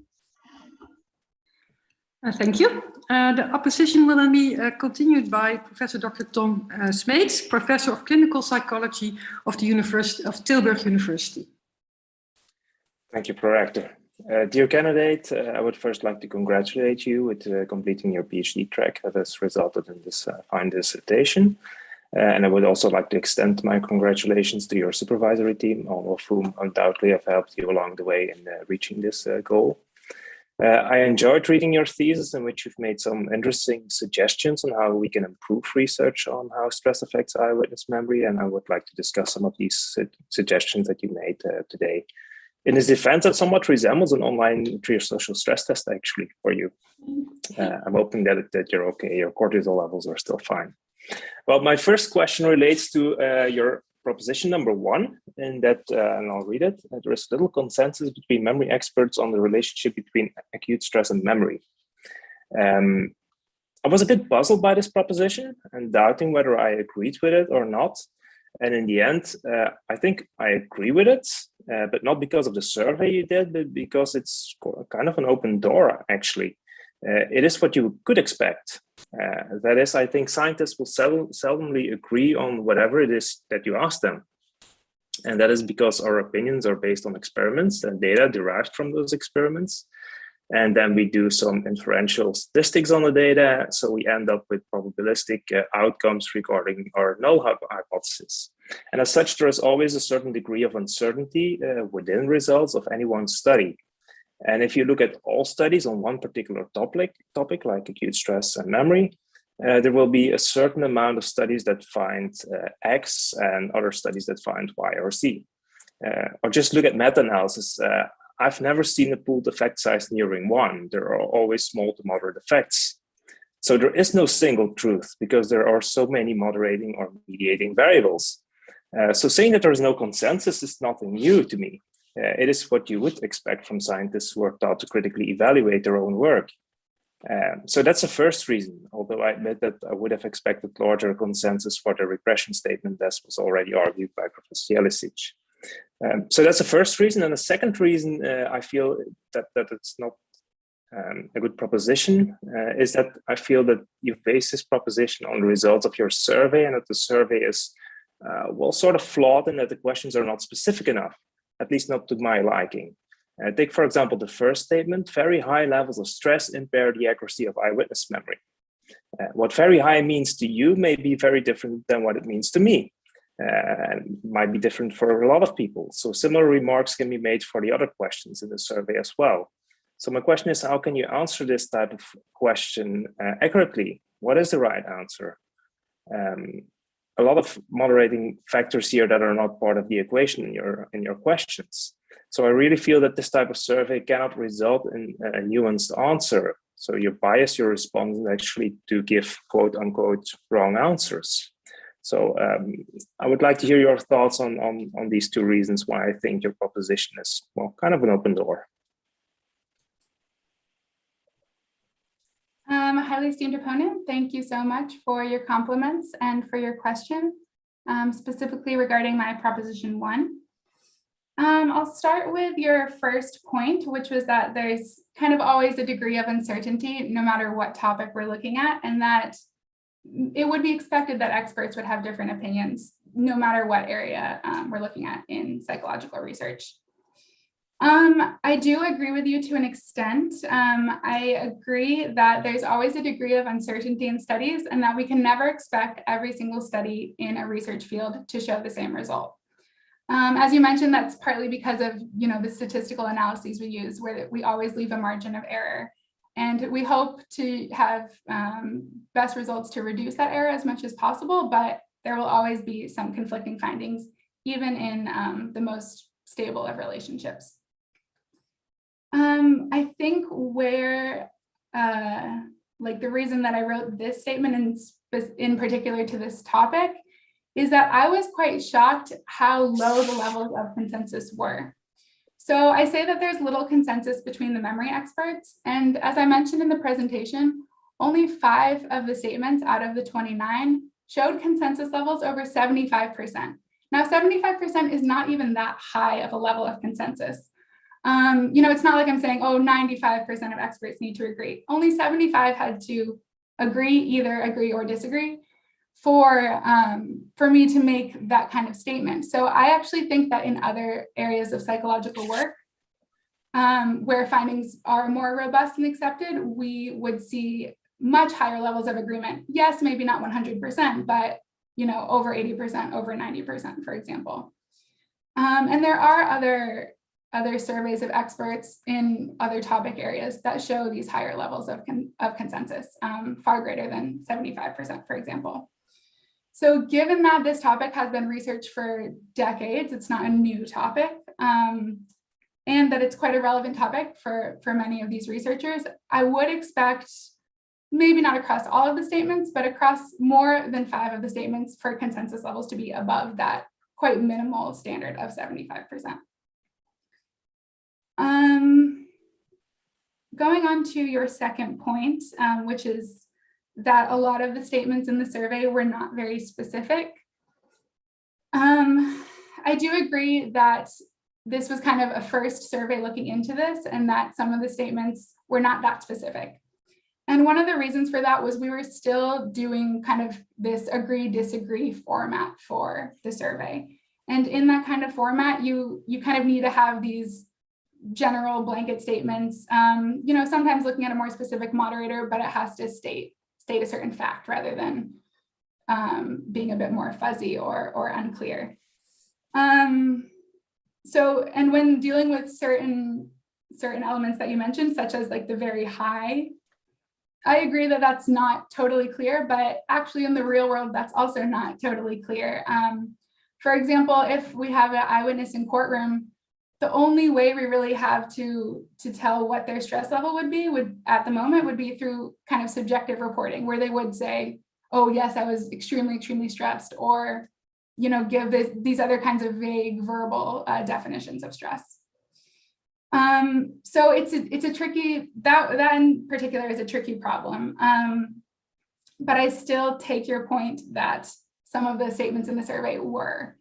Thank you. The opposition will then be continued by Professor Dr. Tom Smeets, Professor of Clinical Psychology of the University of Tilburg University. Thank you, Prorector. Dear candidate, I would first like to congratulate you with completing your PhD track that has resulted in this fine dissertation. And I would also like to extend my congratulations to your supervisory team, all of whom undoubtedly have helped you along the way in reaching this goal. I enjoyed reading your thesis, in which you've made some interesting suggestions on how we can improve research on how stress affects eyewitness memory, and I would like to discuss some of these suggestions that you made today. In this defense, it somewhat resembles an online Trier social stress test, actually, for you. I'm hoping that you're okay, your cortisol levels are still fine. Well, my first question relates to your proposition number 1, in that, and I'll read it, there is little consensus between memory experts on the relationship between acute stress and memory. I was a bit puzzled by this proposition and doubting whether I agreed with it or not. And in the end, I think I agree with it, but not because of the survey you did, but because it's kind of an open door, actually. It is what you could expect. That is, I think scientists will seldomly agree on whatever it is that you ask them. And that is because our opinions are based on experiments and data derived from those experiments. And then we do some inferential statistics on the data. So we end up with probabilistic outcomes regarding our null hypothesis. And as such, there is always a certain degree of uncertainty within results of any one study. And if you look at all studies on one particular topic like acute stress and memory, there will be a certain amount of studies that find X and other studies that find Y or Z. Or just look at meta-analysis. I've never seen a pooled effect size nearing 1. There are always small to moderate effects. So there is no single truth because there are so many moderating or mediating variables. So saying that there is no consensus is nothing new to me. It is what you would expect from scientists who are taught to critically evaluate their own work. So that's the first reason, although I admit that I would have expected larger consensus for the regression statement, as was already argued by Professor Jelicic. So that's the first reason. And the second reason I feel that it's not a good proposition is that I feel that you base this proposition on the results of your survey and that the survey is, well, sort of flawed and that the questions are not specific enough, at least not to my liking. Take, for example, the first statement, very high levels of stress impair the accuracy of eyewitness memory. What very high means to you may be very different than what it means to me. Might be different for a lot of people. So similar remarks can be made for the other questions in the survey as well. So my question is, how can you answer this type of question accurately? What is the right answer? A lot of moderating factors here that are not part of the equation in your questions. So I really feel that this type of survey cannot result in a nuanced answer. So you bias your respondents actually to give quote unquote wrong answers. So I would like to hear your thoughts on these two reasons why I think your proposition is, well, kind of an open door. Highly esteemed opponent, thank you so much for your compliments and for your question, specifically regarding my proposition 1. I'll start with your first point, which was that there's kind of always a degree of uncertainty no matter what topic we're looking at, and that it would be expected that experts would have different opinions no matter what area we're looking at in psychological research. I do agree with you to an extent. I agree that there's always a degree of uncertainty in studies and that we can never expect every single study in a research field to show the same result. As you mentioned, that's partly because of the statistical analyses we use, where we always leave a margin of error. And we hope to have best results to reduce that error as much as possible, but there will always be some conflicting findings, even in the most stable of relationships. I think where, the reason that I wrote this statement in particular to this topic is that I was quite shocked how low the levels of consensus were. So I say that there's little consensus between the memory experts. And as I mentioned in the presentation, only 5 of the statements out of the 29 showed consensus levels over 75%. Now, 75% is not even that high of a level of consensus. It's not like I'm saying, oh, 95% of experts need to agree. Only 75 had to either agree or disagree for me to make that kind of statement. So I actually think that in other areas of psychological work, where findings are more robust and accepted, we would see much higher levels of agreement. Yes, maybe not 100%, but over 80%, over 90%, for example. And there are other surveys of experts in other topic areas that show these higher levels of consensus, far greater than 75%, for example. So given that this topic has been researched for decades, it's not a new topic, and that it's quite a relevant topic for many of these researchers, I would expect, maybe not across all of the statements, but across more than 5 of the statements, for consensus levels to be above that quite minimal standard of 75%. going on to your second point, which is that a lot of the statements in the survey were not very specific. I do agree that this was kind of a first survey looking into this, and that some of the statements were not that specific. And one of the reasons for that was we were still doing kind of this agree, disagree format for the survey. And in that kind of format, you kind of need to have these general blanket statements, sometimes looking at a more specific moderator, but it has to state a certain fact rather than being a bit more fuzzy or unclear. And when dealing with certain elements that you mentioned, such as like the very high, I agree that that's not totally clear, but actually in the real world, that's also not totally clear. For example, if we have an eyewitness in courtroom, the only way we really have to tell what their stress level would be at the moment would be through kind of subjective reporting, where they would say, oh yes, I was extremely, extremely stressed, or give these other kinds of vague verbal definitions of stress. So it's a tricky, that in particular is a tricky problem. But I still take your point that some of the statements in the survey were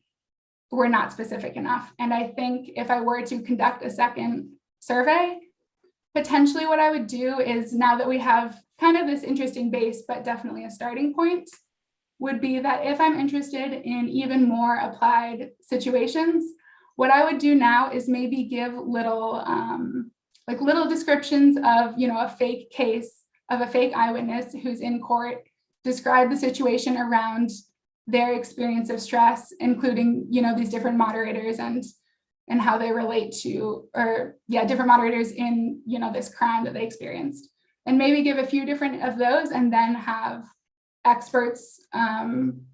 not specific enough. And I think if I were to conduct a second survey, potentially what I would do is, now that we have kind of this interesting base, but definitely a starting point, would be that if I'm interested in even more applied situations, what I would do now is maybe give little descriptions of, a fake case of a fake eyewitness who's in court, describe the situation around their experience of stress, including, these different moderators and how they relate to, different moderators in, this crime that they experienced, and maybe give a few different of those, and then have experts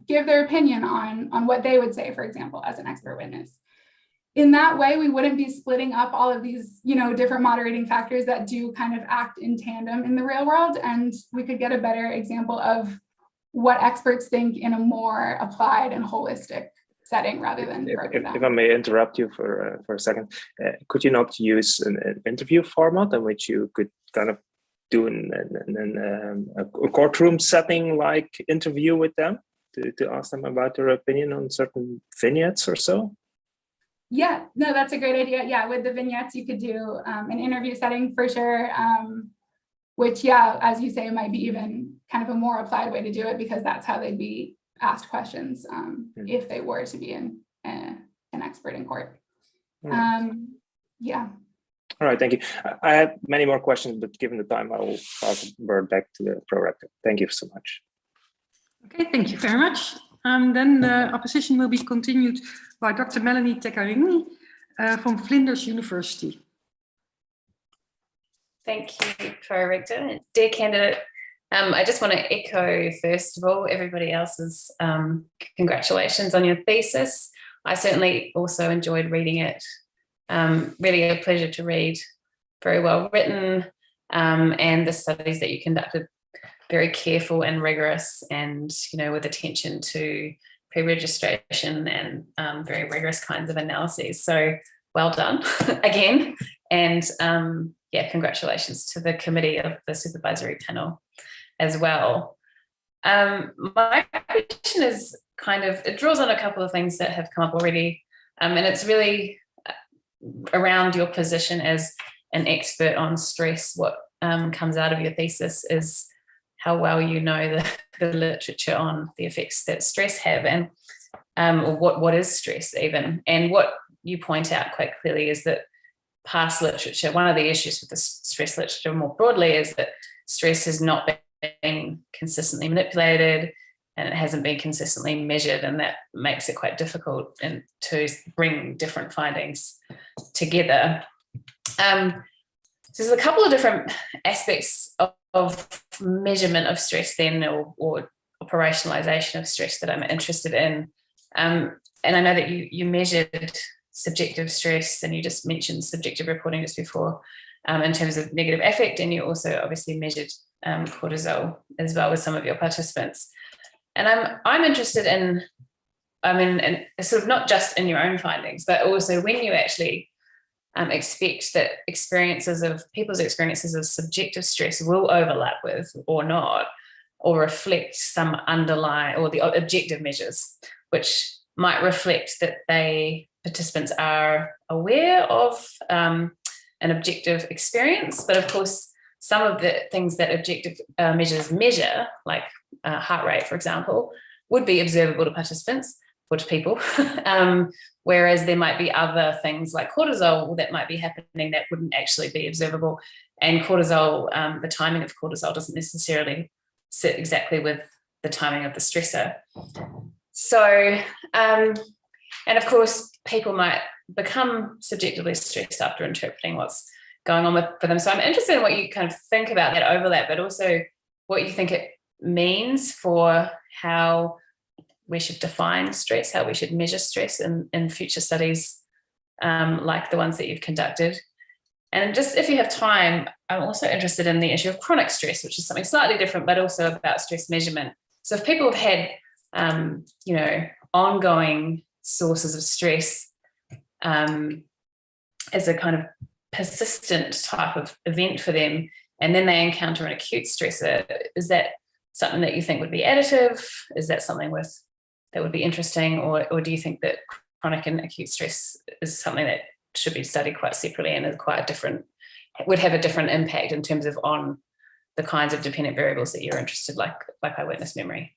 give their opinion on what they would say, for example, as an expert witness. In that way, we wouldn't be splitting up all of these, different moderating factors that do kind of act in tandem in the real world, and we could get a better example of what experts think in a more applied and holistic setting, rather than if I may interrupt you for a second, could you not use an interview format in which you could kind of do a courtroom setting like interview with them to ask them about their opinion on certain vignettes or so? Yeah, no, that's a great idea. Yeah, with the vignettes, you could do an interview setting for sure, which, as you say, might be even kind of a more applied way to do it, because that's how they'd be asked questions if they were to be an expert in court. Yeah. All right, thank you. I have many more questions, but given the time, I will pass the word back to the prorector. Thank you so much. Okay, thank you very much. Then the opposition will be continued by Dr. Melanie Tekarini from Flinders University. Thank you, Pro-Rector. Dear candidate, I just want to echo, first of all, everybody else's congratulations on your thesis. I certainly also enjoyed reading it. Really a pleasure to read, very well written, and the studies that you conducted, very careful and rigorous, and with attention to pre-registration and very rigorous kinds of analyses. So well done again, and congratulations to the committee of the supervisory panel as well. My question is it draws on a couple of things that have come up already, and it's really around your position as an expert on stress. What comes out of your thesis is how well you know the literature on the effects that stress have, and what is stress even. And what you point out quite clearly is that past literature, one of the issues with the stress literature more broadly is that stress has not been consistently manipulated, and it hasn't been consistently measured, and that makes it quite difficult to bring different findings together. So there's a couple of different aspects of measurement of stress then, or operationalization of stress, that I'm interested in. And I know that you measured subjective stress, and you just mentioned subjective reporting just before in terms of negative affect, and you also obviously measured cortisol as well with some of your participants. And I'm interested in, and sort of not just in your own findings, but also when you actually expect that people's experiences of subjective stress will overlap with or not, or reflect some underlying, or the objective measures, which might reflect that participants are aware of an objective experience. But of course, some of the things that objective measures measure, like heart rate, for example, would be observable to participants or to people. Whereas there might be other things like cortisol that might be happening that wouldn't actually be observable. And cortisol, the timing of cortisol doesn't necessarily sit exactly with the timing of the stressor. So, and of course, people might become subjectively stressed after interpreting what's going on for them. So I'm interested in what you kind of think about that overlap, but also what you think it means for how we should define stress, how we should measure stress in future studies like the ones that you've conducted. And just if you have time, I'm also interested in the issue of chronic stress, which is something slightly different, but also about stress measurement. So if people have had, ongoing sources of stress as a kind of persistent type of event for them, and then they encounter an acute stressor, is that something that you think would be additive? Is that something that would be interesting, or do you think that chronic and acute stress is something that should be studied quite separately and is quite different, would have a different impact in terms of on the kinds of dependent variables that you're interested, like eyewitness memory?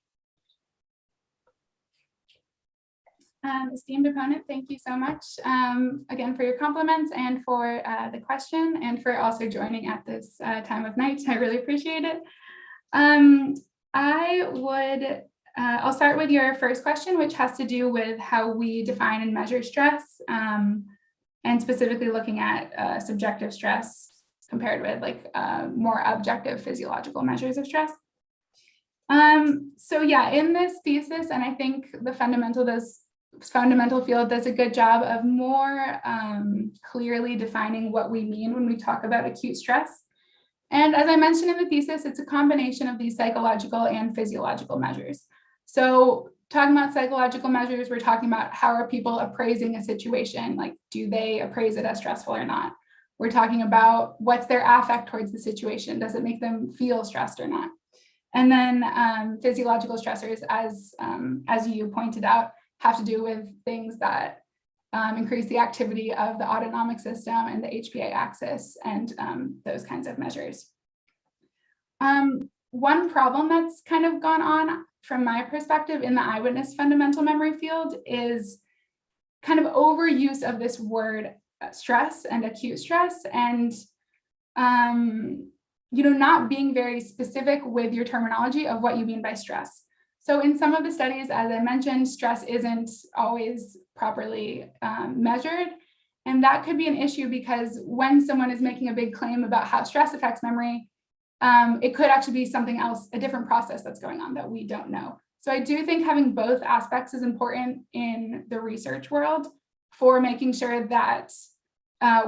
Esteemed opponent, thank you so much again for your compliments and for the question, and for also joining at this time of night. I really appreciate it. I'll start with your first question, which has to do with how we define and measure stress, and specifically looking at subjective stress compared with more objective physiological measures of stress. So yeah, in this thesis, and I think the fundamental field does a good job of more clearly defining what we mean when we talk about acute stress. And as I mentioned in the thesis, it's a combination of these psychological and physiological measures. So talking about psychological measures, we're talking about how are people appraising a situation? Like, do they appraise it as stressful or not? We're talking about what's their affect towards the situation. Does it make them feel stressed or not? And then physiological stressors, as you pointed out, have to do with things that increase the activity of the autonomic system and the HPA axis and those kinds of measures. One problem that's kind of gone on from my perspective in the eyewitness fundamental memory field is kind of overuse of this word stress and acute stress, and not being very specific with your terminology of what you mean by stress. So in some of the studies, as I mentioned, stress isn't always properly measured. And that could be an issue because when someone is making a big claim about how stress affects memory, it could actually be something else, a different process that's going on that we don't know. So I do think having both aspects is important in the research world for making sure that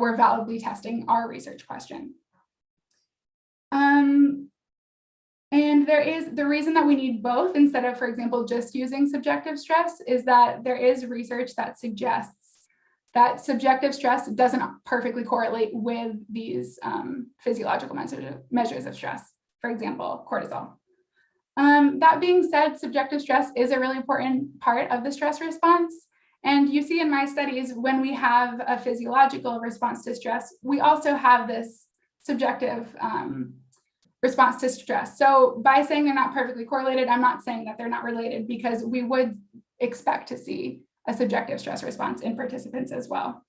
we're validly testing our research question. And there is the reason that we need both instead of, for example, just using subjective stress is that there is research that suggests that subjective stress doesn't perfectly correlate with these physiological measures of stress, for example, cortisol. That being said, subjective stress is a really important part of the stress response. And you see in my studies, when we have a physiological response to stress, we also have this subjective response to stress. So by saying they're not perfectly correlated, I'm not saying that they're not related, because we would expect to see a subjective stress response in participants as well.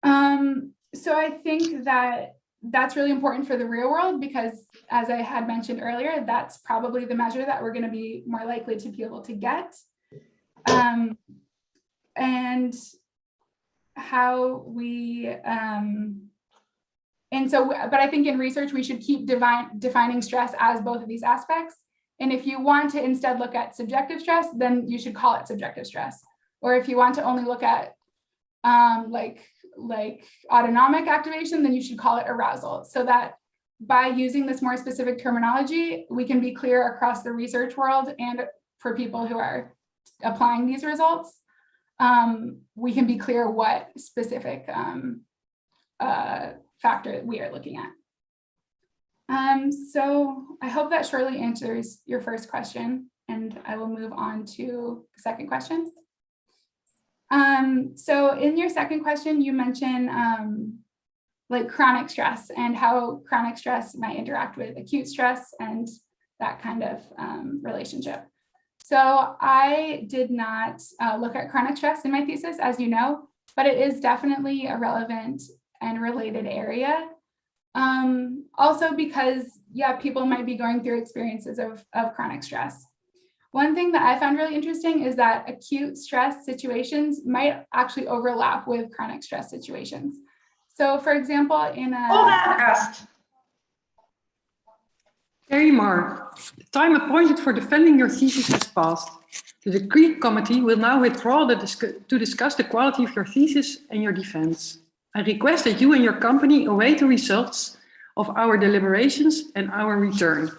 So I think that that's really important for the real world, because as I had mentioned earlier, that's probably the measure that we're going to be more likely to be able to get. And how we, but I think in research, we should keep defining stress as both of these aspects. And if you want to instead look at subjective stress, then you should call it subjective stress. Or if you want to only look at like autonomic activation, then you should call it arousal. So that by using this more specific terminology, we can be clear across the research world and for people who are applying these results, we can be clear what specific factor we are looking at. So I hope that surely answers your first question, and I will move on to the second question. So in your second question, you mentioned like chronic stress and how chronic stress might interact with acute stress and that kind of relationship. So I did not look at chronic stress in my thesis, as you know, but it is definitely a relevant and related area. Also because, yeah, people might be going through experiences of chronic stress. One thing that I found really interesting is that acute stress situations might actually overlap with chronic stress situations. So for example, in a... Carey Marr, the time appointed for defending your thesis has passed. The decree committee will now withdraw to discuss the quality of your thesis and your defense. I request that you and your company await the results of our deliberations and our return.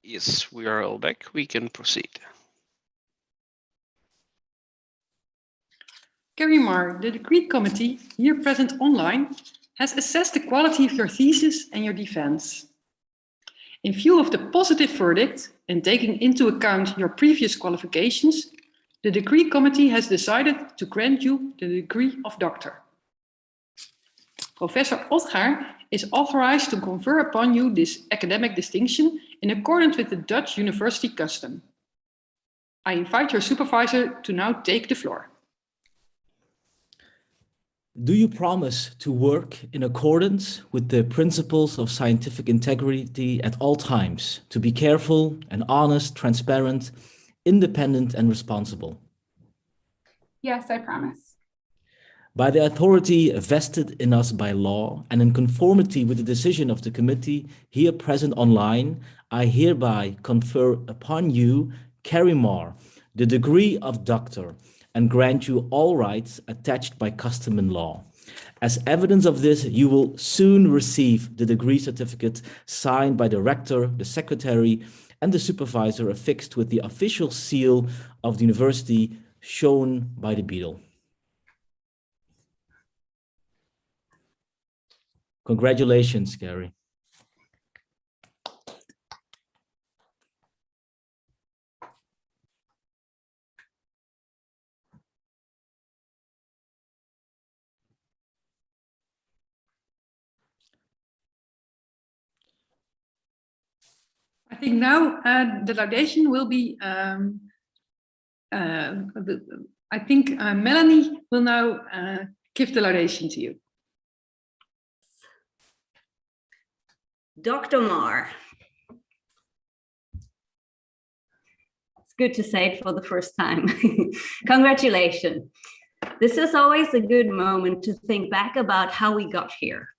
Yes, we are all back. We can proceed. Carey Marr, the decree committee, here present online, has assessed the quality of your thesis and your defense. In view of the positive verdict and taking into account your previous qualifications, the decree committee has decided to grant you the degree of doctor. Professor Otgaar is authorized to confer upon you this academic distinction in accordance with the Dutch university custom. I invite your supervisor to now take the floor. Do you promise to work in accordance with the principles of scientific integrity at all times, to be careful and honest, transparent, independent and responsible? Yes, I promise. By the authority vested in us by law and in conformity with the decision of the committee here present online, I hereby confer upon you, Carey Marr, the degree of doctor and grant you all rights attached by custom and law. As evidence of this, you will soon receive the degree certificate signed by the rector, the secretary, and the supervisor affixed with the official seal of the university shown by the beadle. Congratulations, Carey. I think now the laudation will be, I think Melanie will now give the laudation to you. Dr. Marr. It's good to say it for the first time. Congratulations. This is always a good moment to think back about how we got here.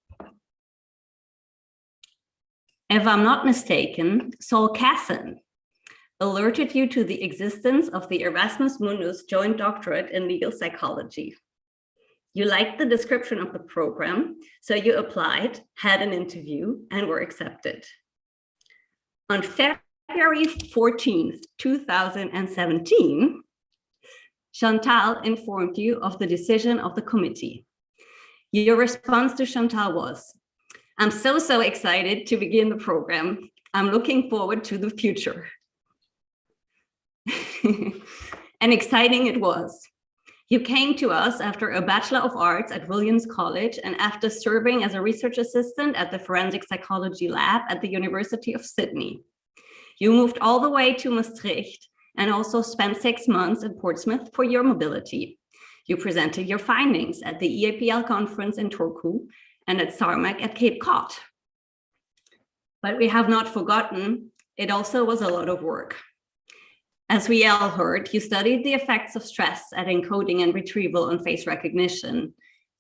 If I'm not mistaken, Saul Casson alerted you to the existence of the Erasmus Mundus Joint Doctorate in Legal Psychology. You liked the description of the program, so you applied, had an interview, and were accepted. On February 14th, 2017, Chantal informed you of the decision of the committee. Your response to Chantal was, "I'm so excited to begin the program. I'm looking forward to the future." And exciting it was. You came to us after a Bachelor of Arts at Williams College and after serving as a research assistant at the Forensic Psychology Lab at the University of Sydney. You moved all the way to Maastricht and also spent 6 months in Portsmouth for your mobility. You presented your findings at the EAPL conference in Turku and at SARMAC at Cape Cod. But we have not forgotten, it also was a lot of work. As we all heard, you studied the effects of stress at encoding and retrieval on face recognition.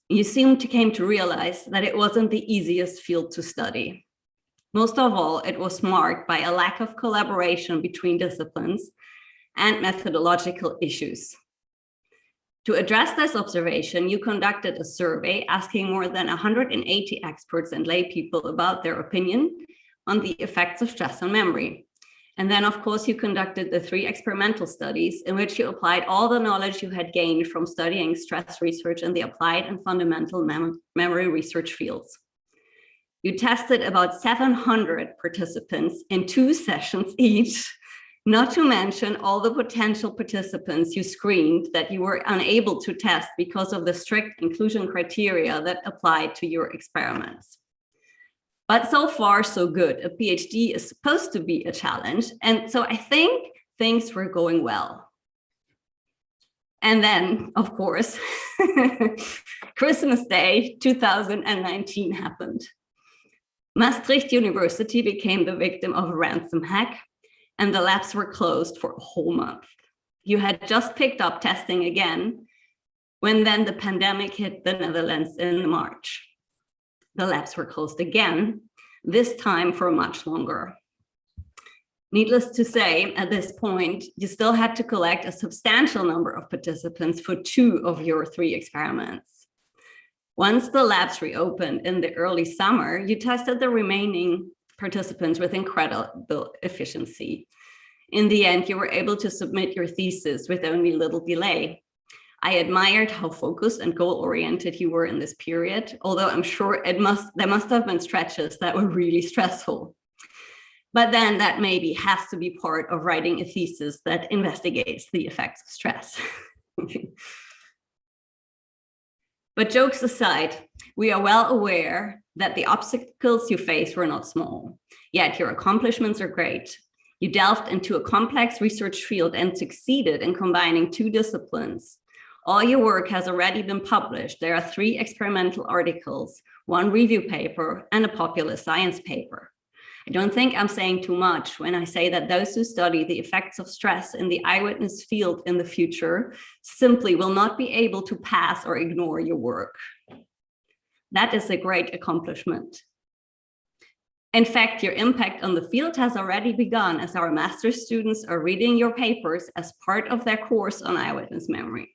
You soon came to realize that it wasn't the easiest field to study. Most of all, it was marked by a lack of collaboration between disciplines and methodological issues. To address this observation, you conducted a survey asking more than 180 experts and lay people about their opinion on the effects of stress on memory. And then, of course, you conducted the 3 experimental studies in which you applied all the knowledge you had gained from studying stress research in the applied and fundamental memory research fields. You tested about 700 participants in 2 sessions each, not to mention all the potential participants you screened that you were unable to test because of the strict inclusion criteria that applied to your experiments. But so far, so good. A PhD is supposed to be a challenge. And so I think things were going well. And then, of course, Christmas Day 2019 happened. Maastricht University became the victim of a ransom hack, and the labs were closed for a whole month. You had just picked up testing again, when then the pandemic hit the Netherlands in March. The labs were closed again, this time for much longer. Needless to say, at this point, you still had to collect a substantial number of participants for 2 of your 3 experiments. Once the labs reopened in the early summer, you tested the remaining participants with incredible efficiency. In the end, you were able to submit your thesis with only little delay. I admired how focused and goal-oriented you were in this period, although I'm sure there must have been stretches that were really stressful. But then that maybe has to be part of writing a thesis that investigates the effects of stress. But jokes aside, we are well aware that the obstacles you faced were not small, yet your accomplishments are great. You delved into a complex research field and succeeded in combining two disciplines. All your work has already been published. There are 3 experimental articles, 1 review paper, and a popular science paper. I don't think I'm saying too much when I say that those who study the effects of stress in the eyewitness field in the future simply will not be able to pass or ignore your work. That is a great accomplishment. In fact, your impact on the field has already begun as our master's students are reading your papers as part of their course on eyewitness memory.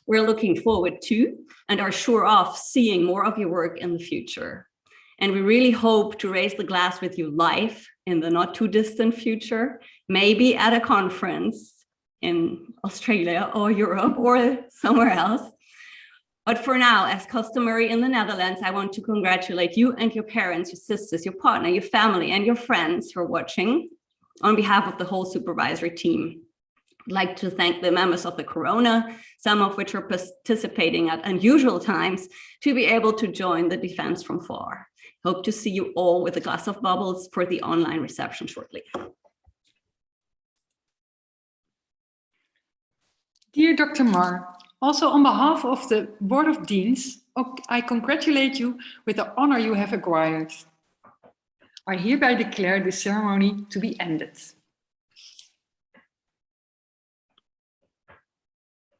We're looking forward to and are sure of seeing more of your work in the future. And we really hope to raise the glass with you live in the not too distant future, maybe at a conference in Australia or Europe or somewhere else. But for now, as customary in the Netherlands, I want to congratulate you and your parents, your sisters, your partner, your family, and your friends who are watching on behalf of the whole supervisory team. I'd like to thank the members of the Corona, some of which are participating at unusual times, to be able to join the defense from far. Hope to see you all with a glass of bubbles for the online reception shortly. Dear Dr. Marr, also on behalf of the Board of Deans, I congratulate you with the honor you have acquired. I hereby declare this ceremony to be ended.